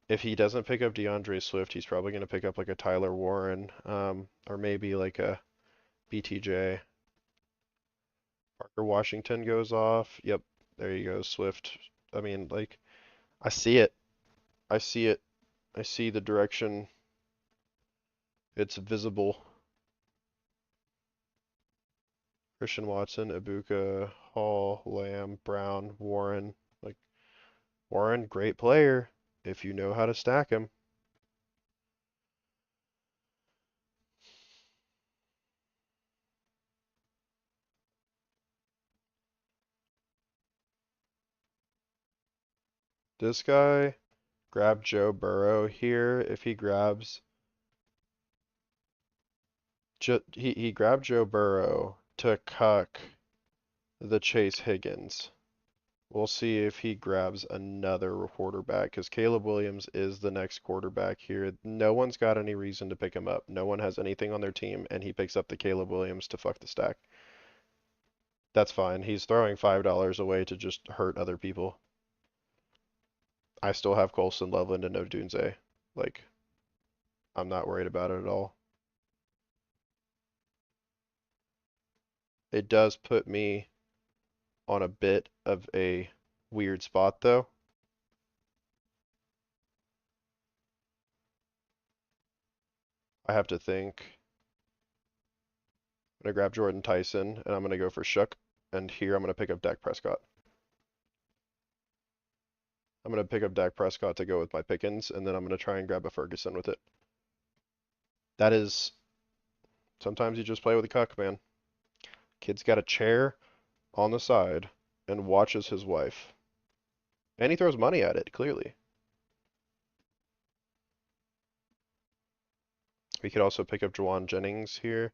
If he doesn't pick up DeAndre Swift, he's probably going to pick up like a Tyler Warren, or maybe like a BTJ. Parker Washington goes off. Yep, there you go, Swift. I mean, like, I see it. I see it. I see the direction. It's visible. Christian Watson, Ibuka, Hall, Lamb, Brown, Warren. Like, Warren, great player if you know how to stack him. This guy grab Joe Burrow here if he grabs He grabbed Joe Burrow to cuck the Chase Higgins. We'll see if he grabs another quarterback because Caleb Williams is the next quarterback here. No one's got any reason to pick him up. No one has anything on their team, and he picks up the Caleb Williams to fuck the stack. That's fine. He's throwing $5 away to just hurt other people. I still have Colson, Loveland, and Odunze. Like, I'm not worried about it at all. It does put me on a bit of a weird spot, though. I have to think. I'm going to grab Jordan Tyson, and I'm going to go for Shook. And here I'm going to pick up Dak Prescott. I'm going to pick up Dak Prescott to go with my Pickens, and then I'm going to try and grab a Ferguson with it. That is, sometimes you just play with a cuck, man. Kid's got a chair on the side and watches his wife. And he throws money at it, clearly. We could also pick up Juwan Jennings here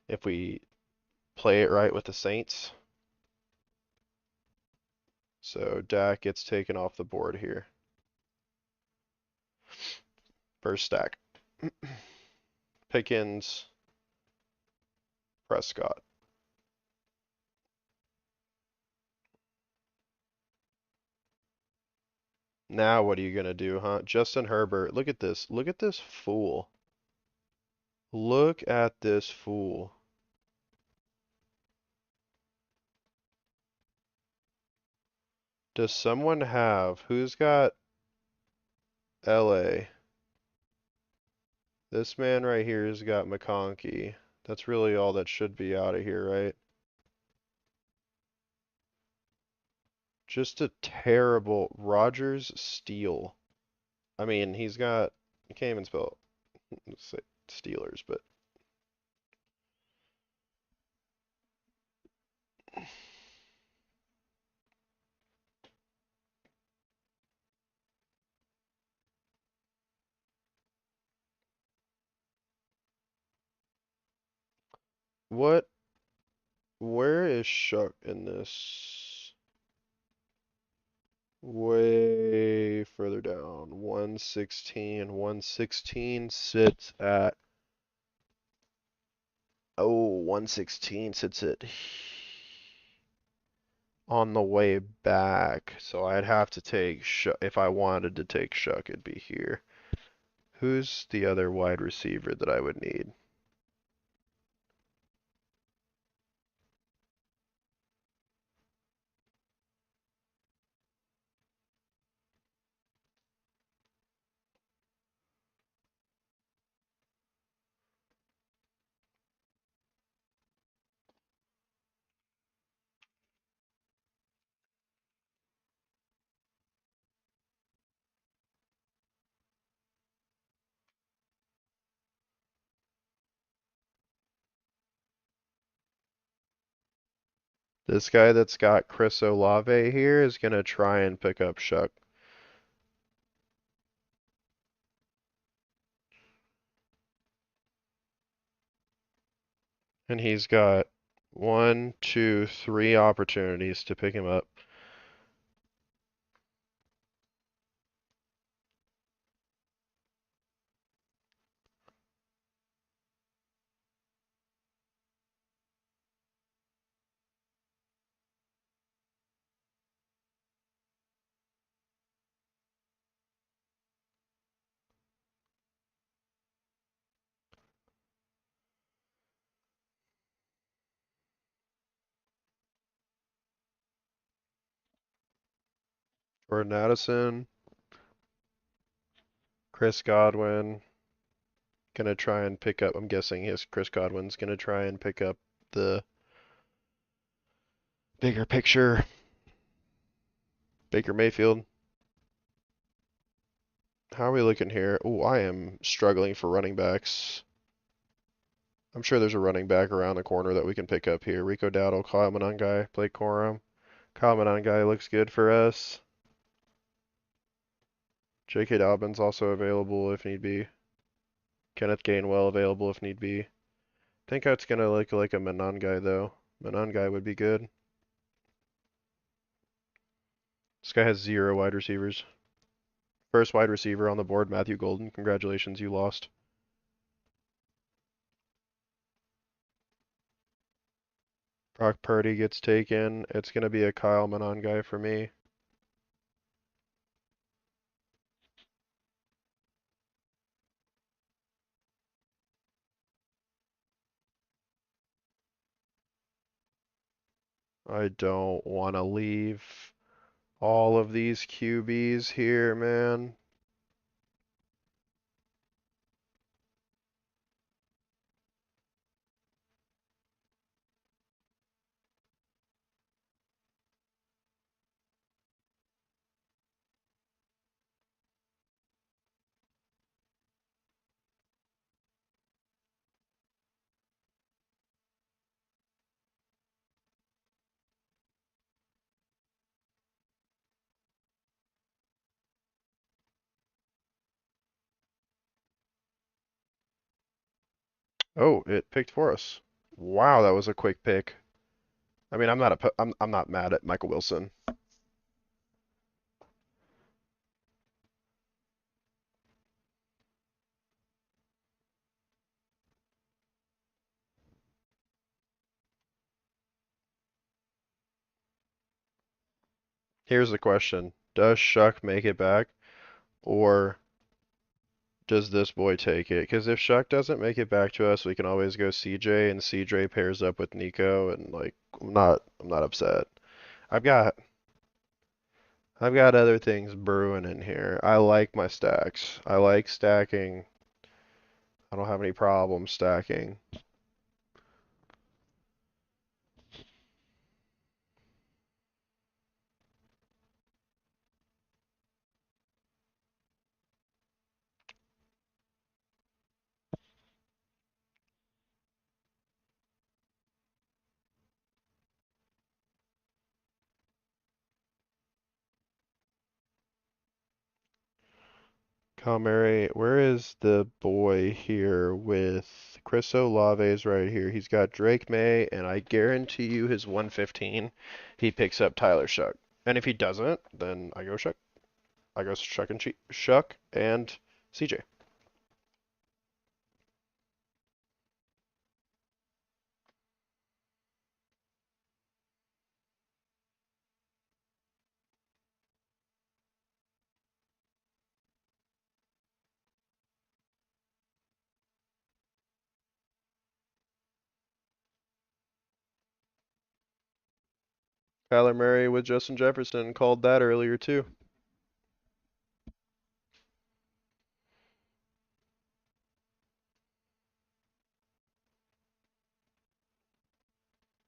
if we play it right with the Saints. So Dak gets taken off the board here. First stack. Pickens, Prescott. Now what are you gonna do, huh? Justin Herbert. Look at this. Look at this fool. Look at this fool. Does someone have, who's got LA? This man right here has got McConkey. That's really all that should be out of here, right? Just a terrible Rogers steal. I mean, he's got, you can't even spell, let's say Steelers, but what, where is Shuck in this? Way further down. 116. 116 sits at, oh, 116 sits at on the way back. So I'd have to take Shuck. If I wanted to take Shuck, it'd be here. Who's the other wide receiver that I would need? This guy that's got Chris Olave here is going to try and pick up Shuck. And he's got 1, 2, 3 opportunities to pick him up. Jordan Addison, Chris Godwin, gonna try and pick up, I'm guessing his Chris Godwin's gonna try and pick up the bigger picture. Baker Mayfield. How are we looking here? Oh, I am struggling for running backs. I'm sure there's a running back around the corner that we can pick up here. Rico Dowdle, Kyle Monangai, Blake Corum. Kyle Monangai looks good for us. J.K. Dobbins also available if need be. Kenneth Gainwell available if need be. Think that's gonna look like a Manon guy though. Manon guy would be good. This guy has 0 wide receivers. First wide receiver on the board, Matthew Golden. Congratulations, you lost. Brock Purdy gets taken. It's gonna be a Kyle Manon guy for me. I don't want to leave all of these QBs here, man. Oh, it picked for us. Wow, that was a quick pick. I mean, I'm not mad at Michael Wilson. Here's the question. Does Shuck make it back or does this boy take it? Because if Shuck doesn't make it back to us, we can always go CJ and CJ pairs up with Nico and like I'm not upset. I've got I've got other things brewing in here. I like my stacks. I like stacking. I don't have any problem stacking. Calmary, where is the boy here with Chris Olave's right here? He's got Drake May, and I guarantee you his 115, he picks up Tyler Shuck. And if he doesn't, then I go Shuck. I go Shuck and CJ. Kyler Murray with Justin Jefferson called that earlier too.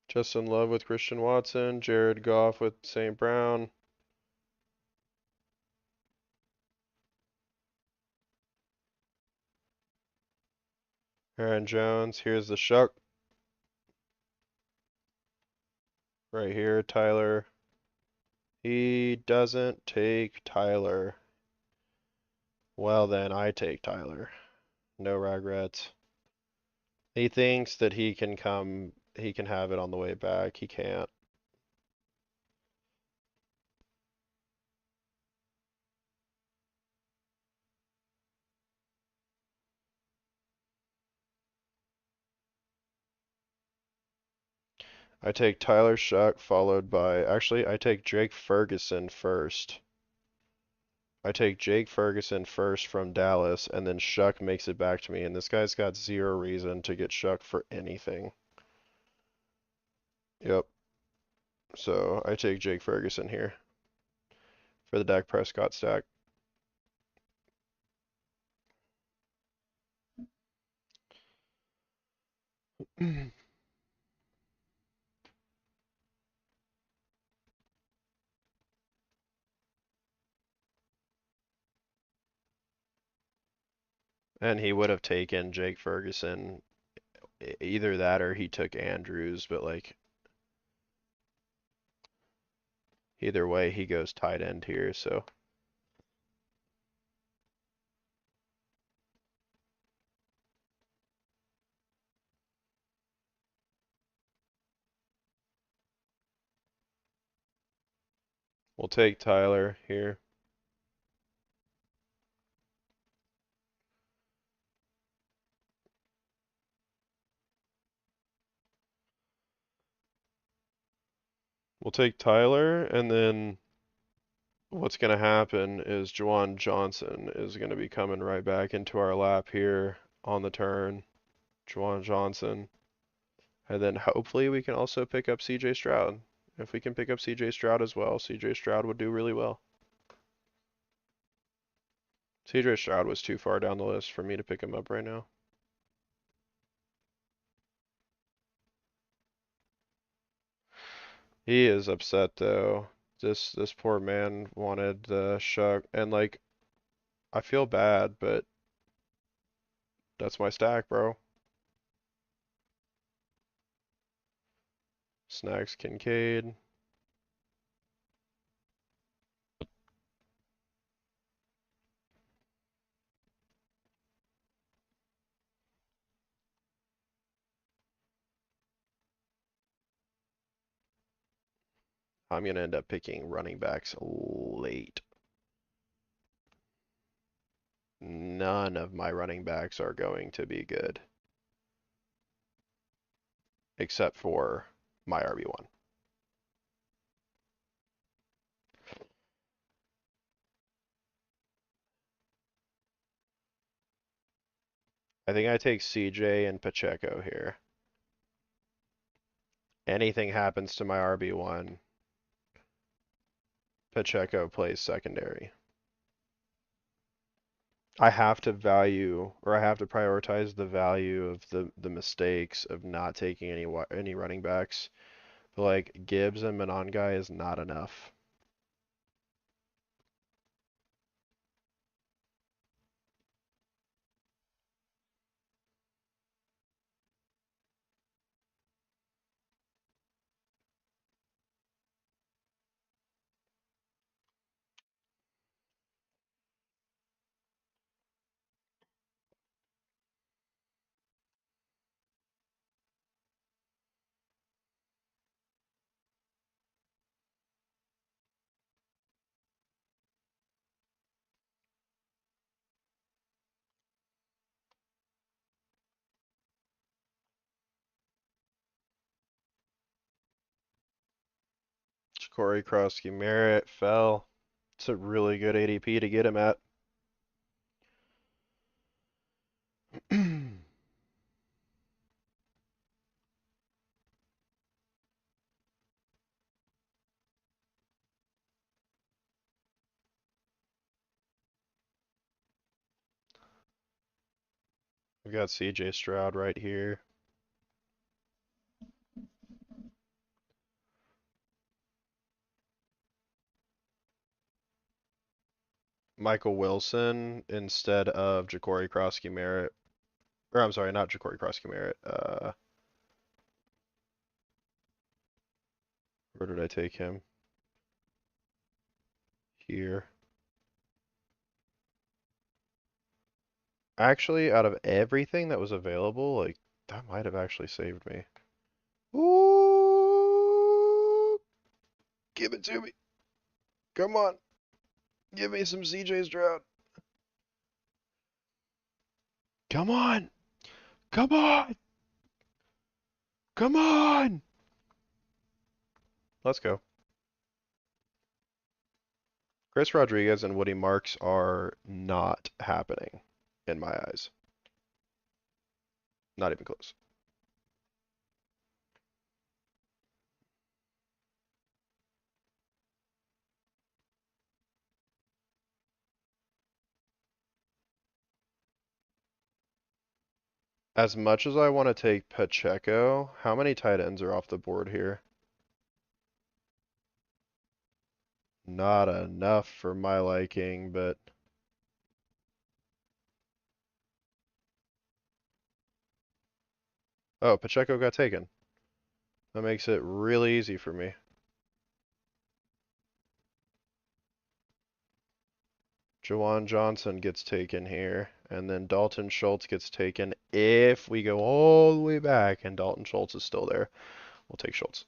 Justin Love with Christian Watson, Jared Goff with St. Brown. Aaron Jones, here's the Shuck. Right here, Tyler. He doesn't take Tyler. Well, then I take Tyler. No regrets. He thinks that he can have it on the way back. He can't. I take Tyler Shuck followed by, actually, I take Jake Ferguson first. I take Jake Ferguson first from Dallas, and then Shuck makes it back to me, and this guy's got 0 reason to get Shuck for anything. Yep. So I take Jake Ferguson here for the Dak Prescott stack. And he would have taken Jake Ferguson, either that or he took Andrews, but like either way, he goes tight end here, so. We'll take Tyler here. We'll take Tyler, and then what's going to happen is Juwan Johnson is going to be coming right back into our lap here on the turn. Juwan Johnson. And then hopefully we can also pick up CJ Stroud. If we can pick up CJ Stroud as well, CJ Stroud would do really well. CJ Stroud was too far down the list for me to pick him up right now. He is upset though. This poor man wanted the shuck, and like I feel bad, but that's my stack, bro. Snacks Kincaid. I'm gonna end up picking running backs late. None of my running backs are going to be good, except for my RB1. I think I take CJ and Pacheco here. Anything happens to my RB1, Pacheco plays secondary. I have to value, or I have to prioritize the value of the mistakes of not taking any running backs. But like Gibbs and Monangai is not enough. Corey Krosky Merritt fell. It's a really good ADP to get him at. We've got CJ Stroud right here. Michael Wilson instead of Ja'Cory Krosky Merritt. Or I'm sorry, not Ja'Cory Krosky Merritt. Where did I take him? Here. Actually, out of everything that was available, like that might have actually saved me. Ooh, give it to me. Come on. Give me some CJ Stroud. Come on. Come on. Come on. Let's go. Chris Rodriguez and Woody Marks are not happening in my eyes. Not even close. As much as I want to take Pacheco, how many tight ends are off the board here? Not enough for my liking, but oh, Pacheco got taken. That makes it really easy for me. Juwan Johnson gets taken here, and then Dalton Schultz gets taken if we go all the way back and Dalton Schultz is still there. We'll take Schultz.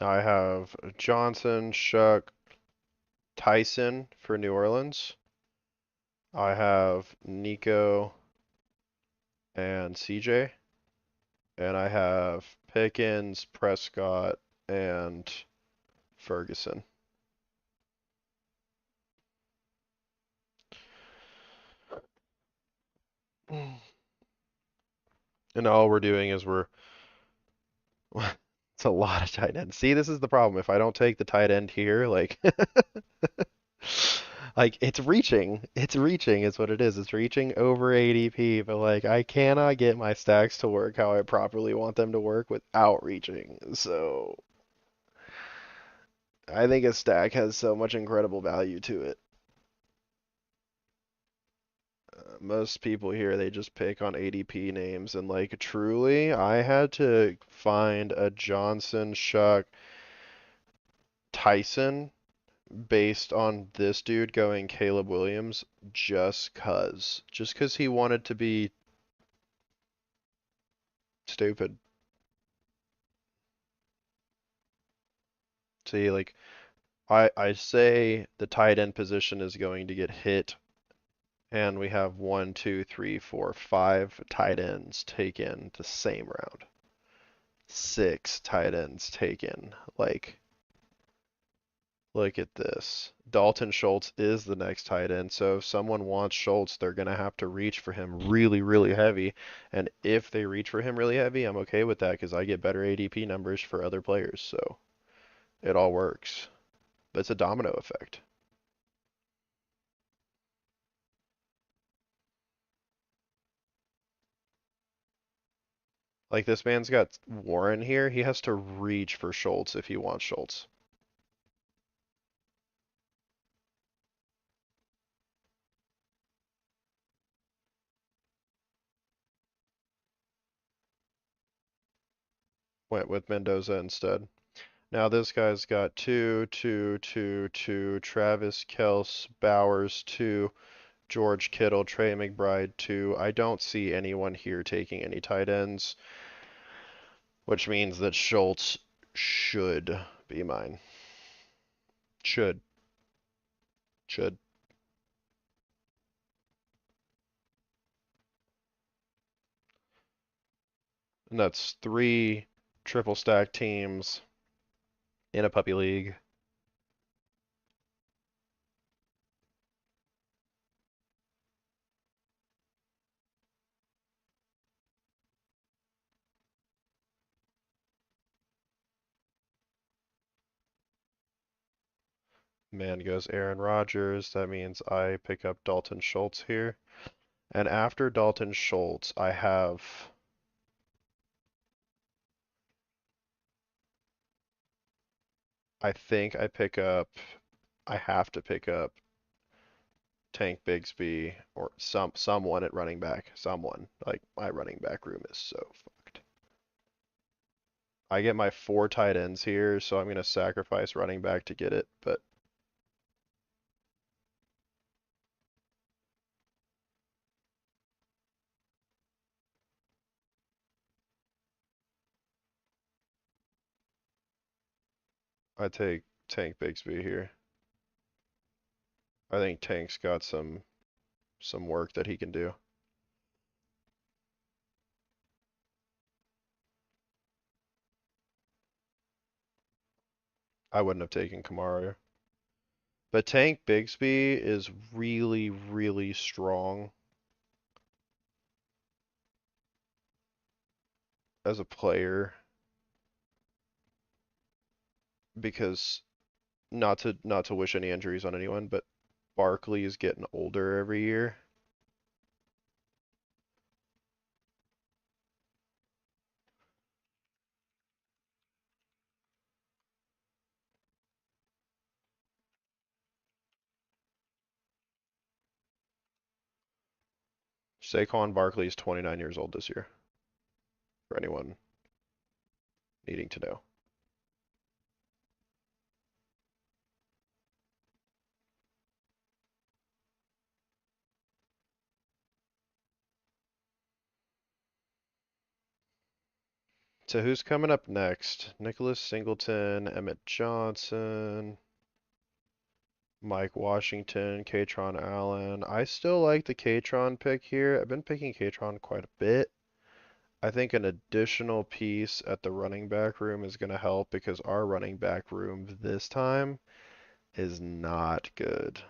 I have Johnson, Shuck, Tyson for New Orleans. I have Nico and CJ. And I have Pickens, Prescott, and Ferguson. And all we're doing is we're it's a lot of tight ends. See, this is the problem. If I don't take the tight end here, like like it's reaching. It's reaching is what it is. It's reaching over ADP, but like I cannot get my stacks to work how I properly want them to work without reaching. So I think a stack has so much incredible value to it. Most people here, they just pick on ADP names, and like truly, I had to find a Johnson, Shuck, Tyson based on this dude going Caleb Williams just 'cause he wanted to be stupid. See, like I say the tight end position is going to get hit, and we have one, two, three, four, five tight ends taken the same round. Six tight ends taken. Like, look at this. Dalton Schultz is the next tight end, so if someone wants Schultz, they're going to have to reach for him really, really heavy. And if they reach for him really heavy, I'm okay with that because I get better ADP numbers for other players, so it all works. But it's a domino effect. Like this man's got Warren here. He has to reach for Schultz if he wants Schultz. Went with Mendoza instead. Now this guy's got two, two, two, two, Travis Kelce, Bowers, two, George Kittle, Trey McBride, two. I don't see anyone here taking any tight ends, which means that Schultz should be mine. Should. Should. And that's three triple stack teams in a puppy league. Man goes Aaron Rodgers. That means I pick up Dalton Schultz here. And after Dalton Schultz, I think I have to pick up Tank Bigsby or someone at running back. Someone. Like my running back room is so fucked. I get my four tight ends here, so I'm gonna sacrifice running back to get it, but I take Tank Bigsby here. I think Tank's got some work that he can do. I wouldn't have taken Kamara. But Tank Bigsby is really, really strong as a player because not to wish any injuries on anyone, but Barkley is getting older every year. Saquon Barkley is 29 years old this year, for anyone needing to know. So who's coming up next? Nicholas Singleton, Emmett Johnson, Mike Washington, Katron Allen. I still like the Katron pick here. I've been picking Katron quite a bit. I think an additional piece at the running back room is going to help because our running back room this time is not good.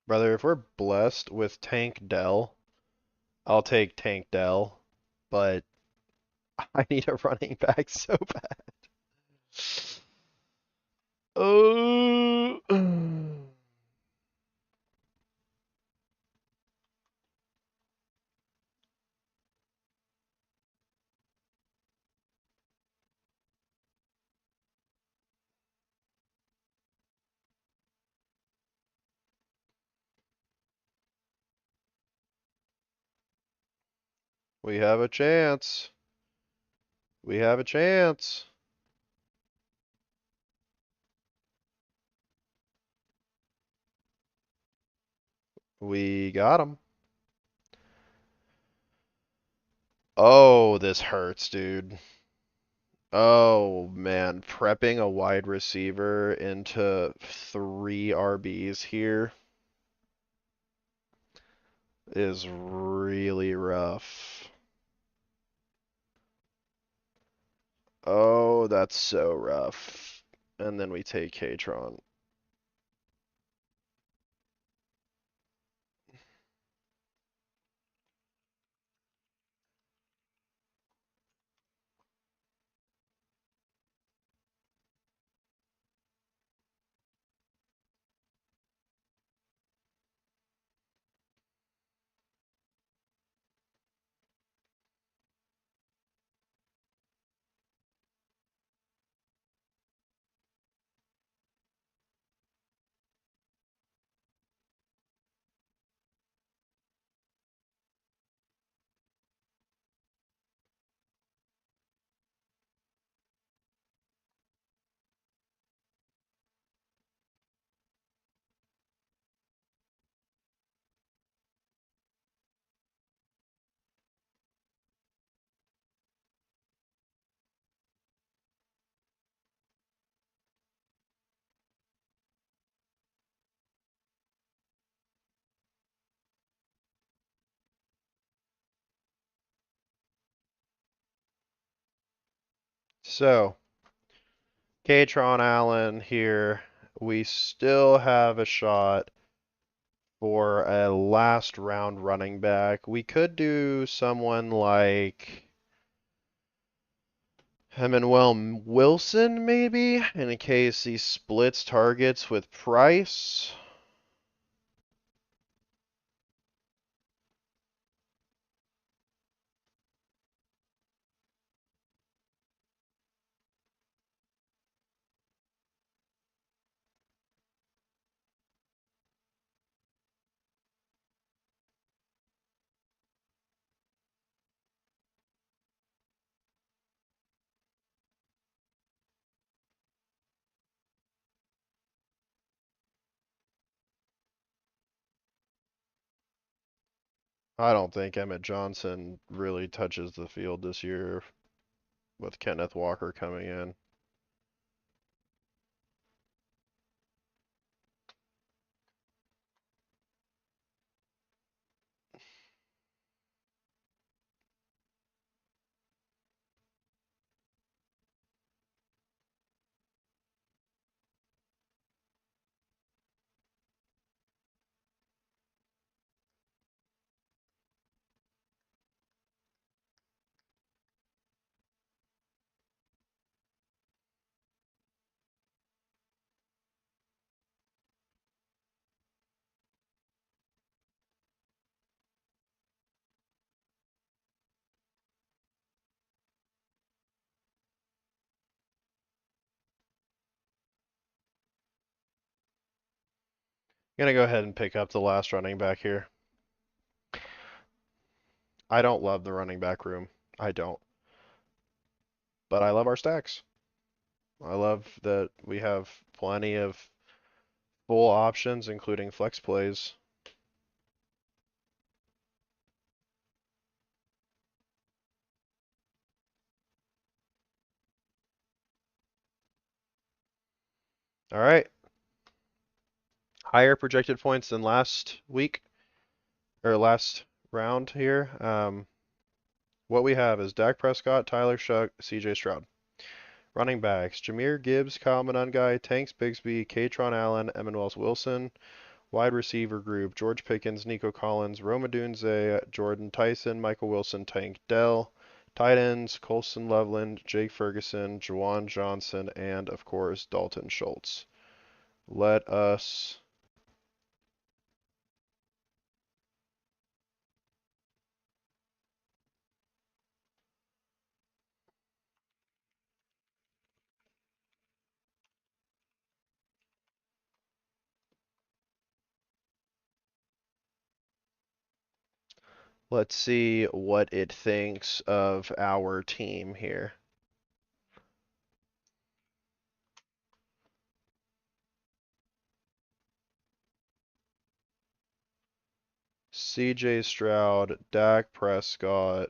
Brother, if we're blessed with Tank Dell, I'll take Tank Dell, but I need a running back so bad. Oh. We have a chance. We have a chance. We got him. Oh, this hurts, dude. Oh, man. Prepping a wide receiver into 3 RBs here is really rough. Oh, that's so rough. And then we take Katron. So, Katron Allen here. We still have a shot for a last round running back. We could do someone like Emmanuel Wilson, maybe, in case he splits targets with Price. I don't think Emmett Johnson really touches the field this year with Kenneth Walker coming in. Gonna go ahead and pick up the last running back here. I don't love the running back room. I don't. But I love our stacks. I love that we have plenty of full options, including flex plays. All right. Higher projected points than last week, or last round here. What we have is Dak Prescott, Tyler Shuck, CJ Stroud. Running backs, Jahmyr Gibbs, Kyle Monangai, Tanks Bigsby, Katron Allen, Emmanuel Wilson. Wide receiver group, George Pickens, Nico Collins, Rome Odunze, Jordan Tyson, Michael Wilson, Tank Dell. Tight ends, Colson Loveland, Jake Ferguson, Juwan Johnson, and of course, Dalton Schultz. Let us let's see what it thinks of our team here. CJ Stroud, Dak Prescott.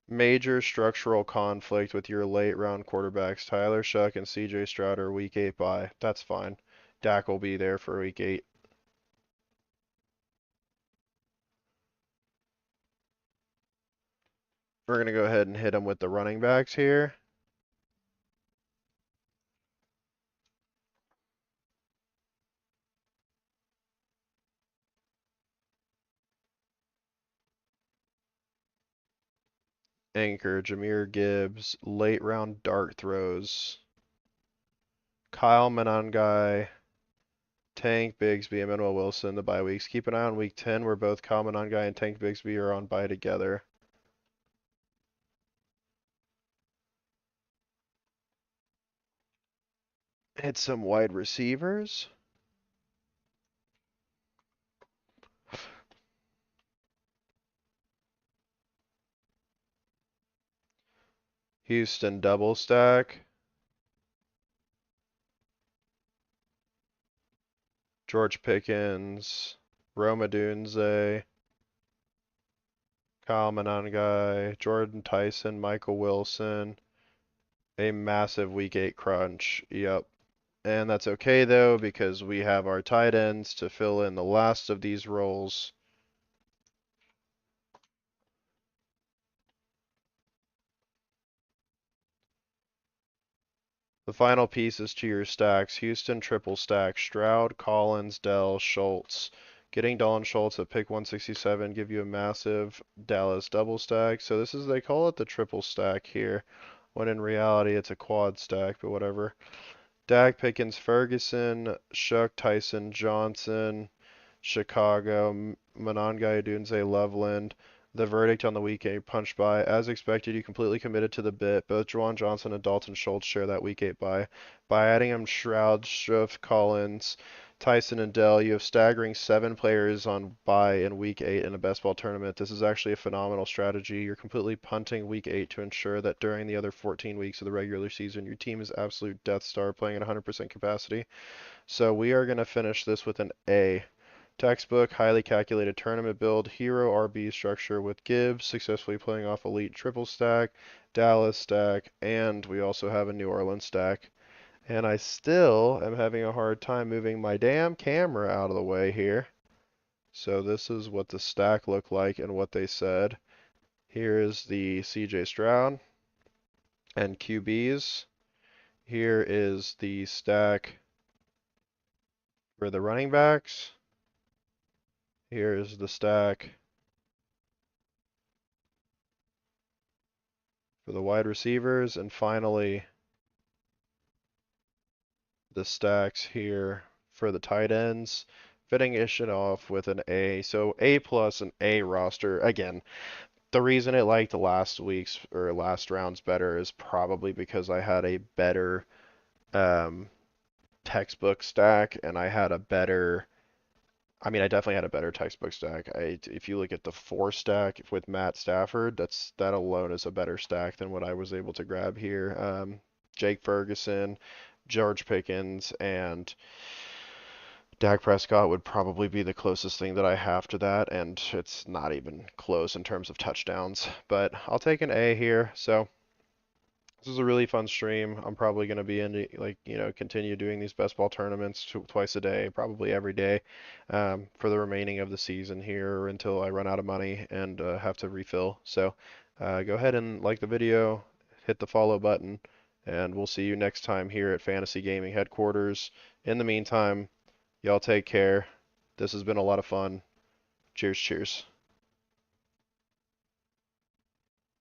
Major structural conflict with your late round quarterbacks. Tyler Shuck and CJ Stroud are week 8 bye. That's fine. Dak will be there for week 8. We're going to go ahead and hit him with the running backs here. Anchor, Jahmyr Gibbs, late round dart throws. Kyle Monangai, Tank Bigsby, Emmanuel Wilson, the bye weeks. Keep an eye on week 10 where both Kyle Monangai and Tank Bigsby are on bye together. Hit some wide receivers. Houston double stack. George Pickens, Rome Odunze, Kyle Monangai, Jordan Tyson, Michael Wilson. A massive week 8 crunch. Yep. And that's okay though, because we have our tight ends to fill in the last of these roles. The final pieces to your stacks, Houston triple stack, Stroud, Collins, Dell, Schultz. Getting Dalton Schultz at pick 167 give you a massive Dallas double stack. So this is, they call it the triple stack here, when in reality it's a quad stack, but whatever. Dak, Pickens, Ferguson, Shuck, Tyson, Johnson, Chicago, Monangai, Odunze, Loveland. The verdict on the week 8 punch by. As expected, you completely committed to the bit. Both Juwan Johnson and Dalton Schultz share that week 8 bye. By adding them Shroud, Schuff, Collins, Tyson, and Dell, you have staggering 7 players on bye in week 8 in a best ball tournament. This is actually a phenomenal strategy. You're completely punting week 8 to ensure that during the other 14 weeks of the regular season, your team is absolute Death Star playing at 100% capacity. So we are going to finish this with an A. Textbook, highly calculated tournament build, hero RB structure with Gibbs, successfully playing off elite triple stack, Dallas stack, and we also have a New Orleans stack. And I still am having a hard time moving my damn camera out of the way here. So this is what the stack looked like and what they said. Here is the CJ Stroud and QBs. Here is the stack for the running backs. Here's the stack for the wide receivers, and finally the stacks here for the tight ends, finishing it off with an A. So A plus an A roster. Again, The reason it liked last week's or last round's better is probably because I had a better um, textbook stack and I had a better. I mean, I definitely had a better textbook stack. If you look at the four stack with Matt Stafford, that alone is a better stack than what I was able to grab here. Jake Ferguson, George Pickens, and Dak Prescott would probably be the closest thing that I have to that, and it's not even close in terms of touchdowns. But I'll take an A here. So this is a really fun stream. I'm probably going to be in, like, continue doing these best ball tournaments twice a day, probably every day, for the remaining of the season here until I run out of money and have to refill. So go ahead and like the video, hit the follow button, and we'll see you next time here at Fantasy Gaming Headquarters. In the meantime, y'all take care. This has been a lot of fun. Cheers, cheers.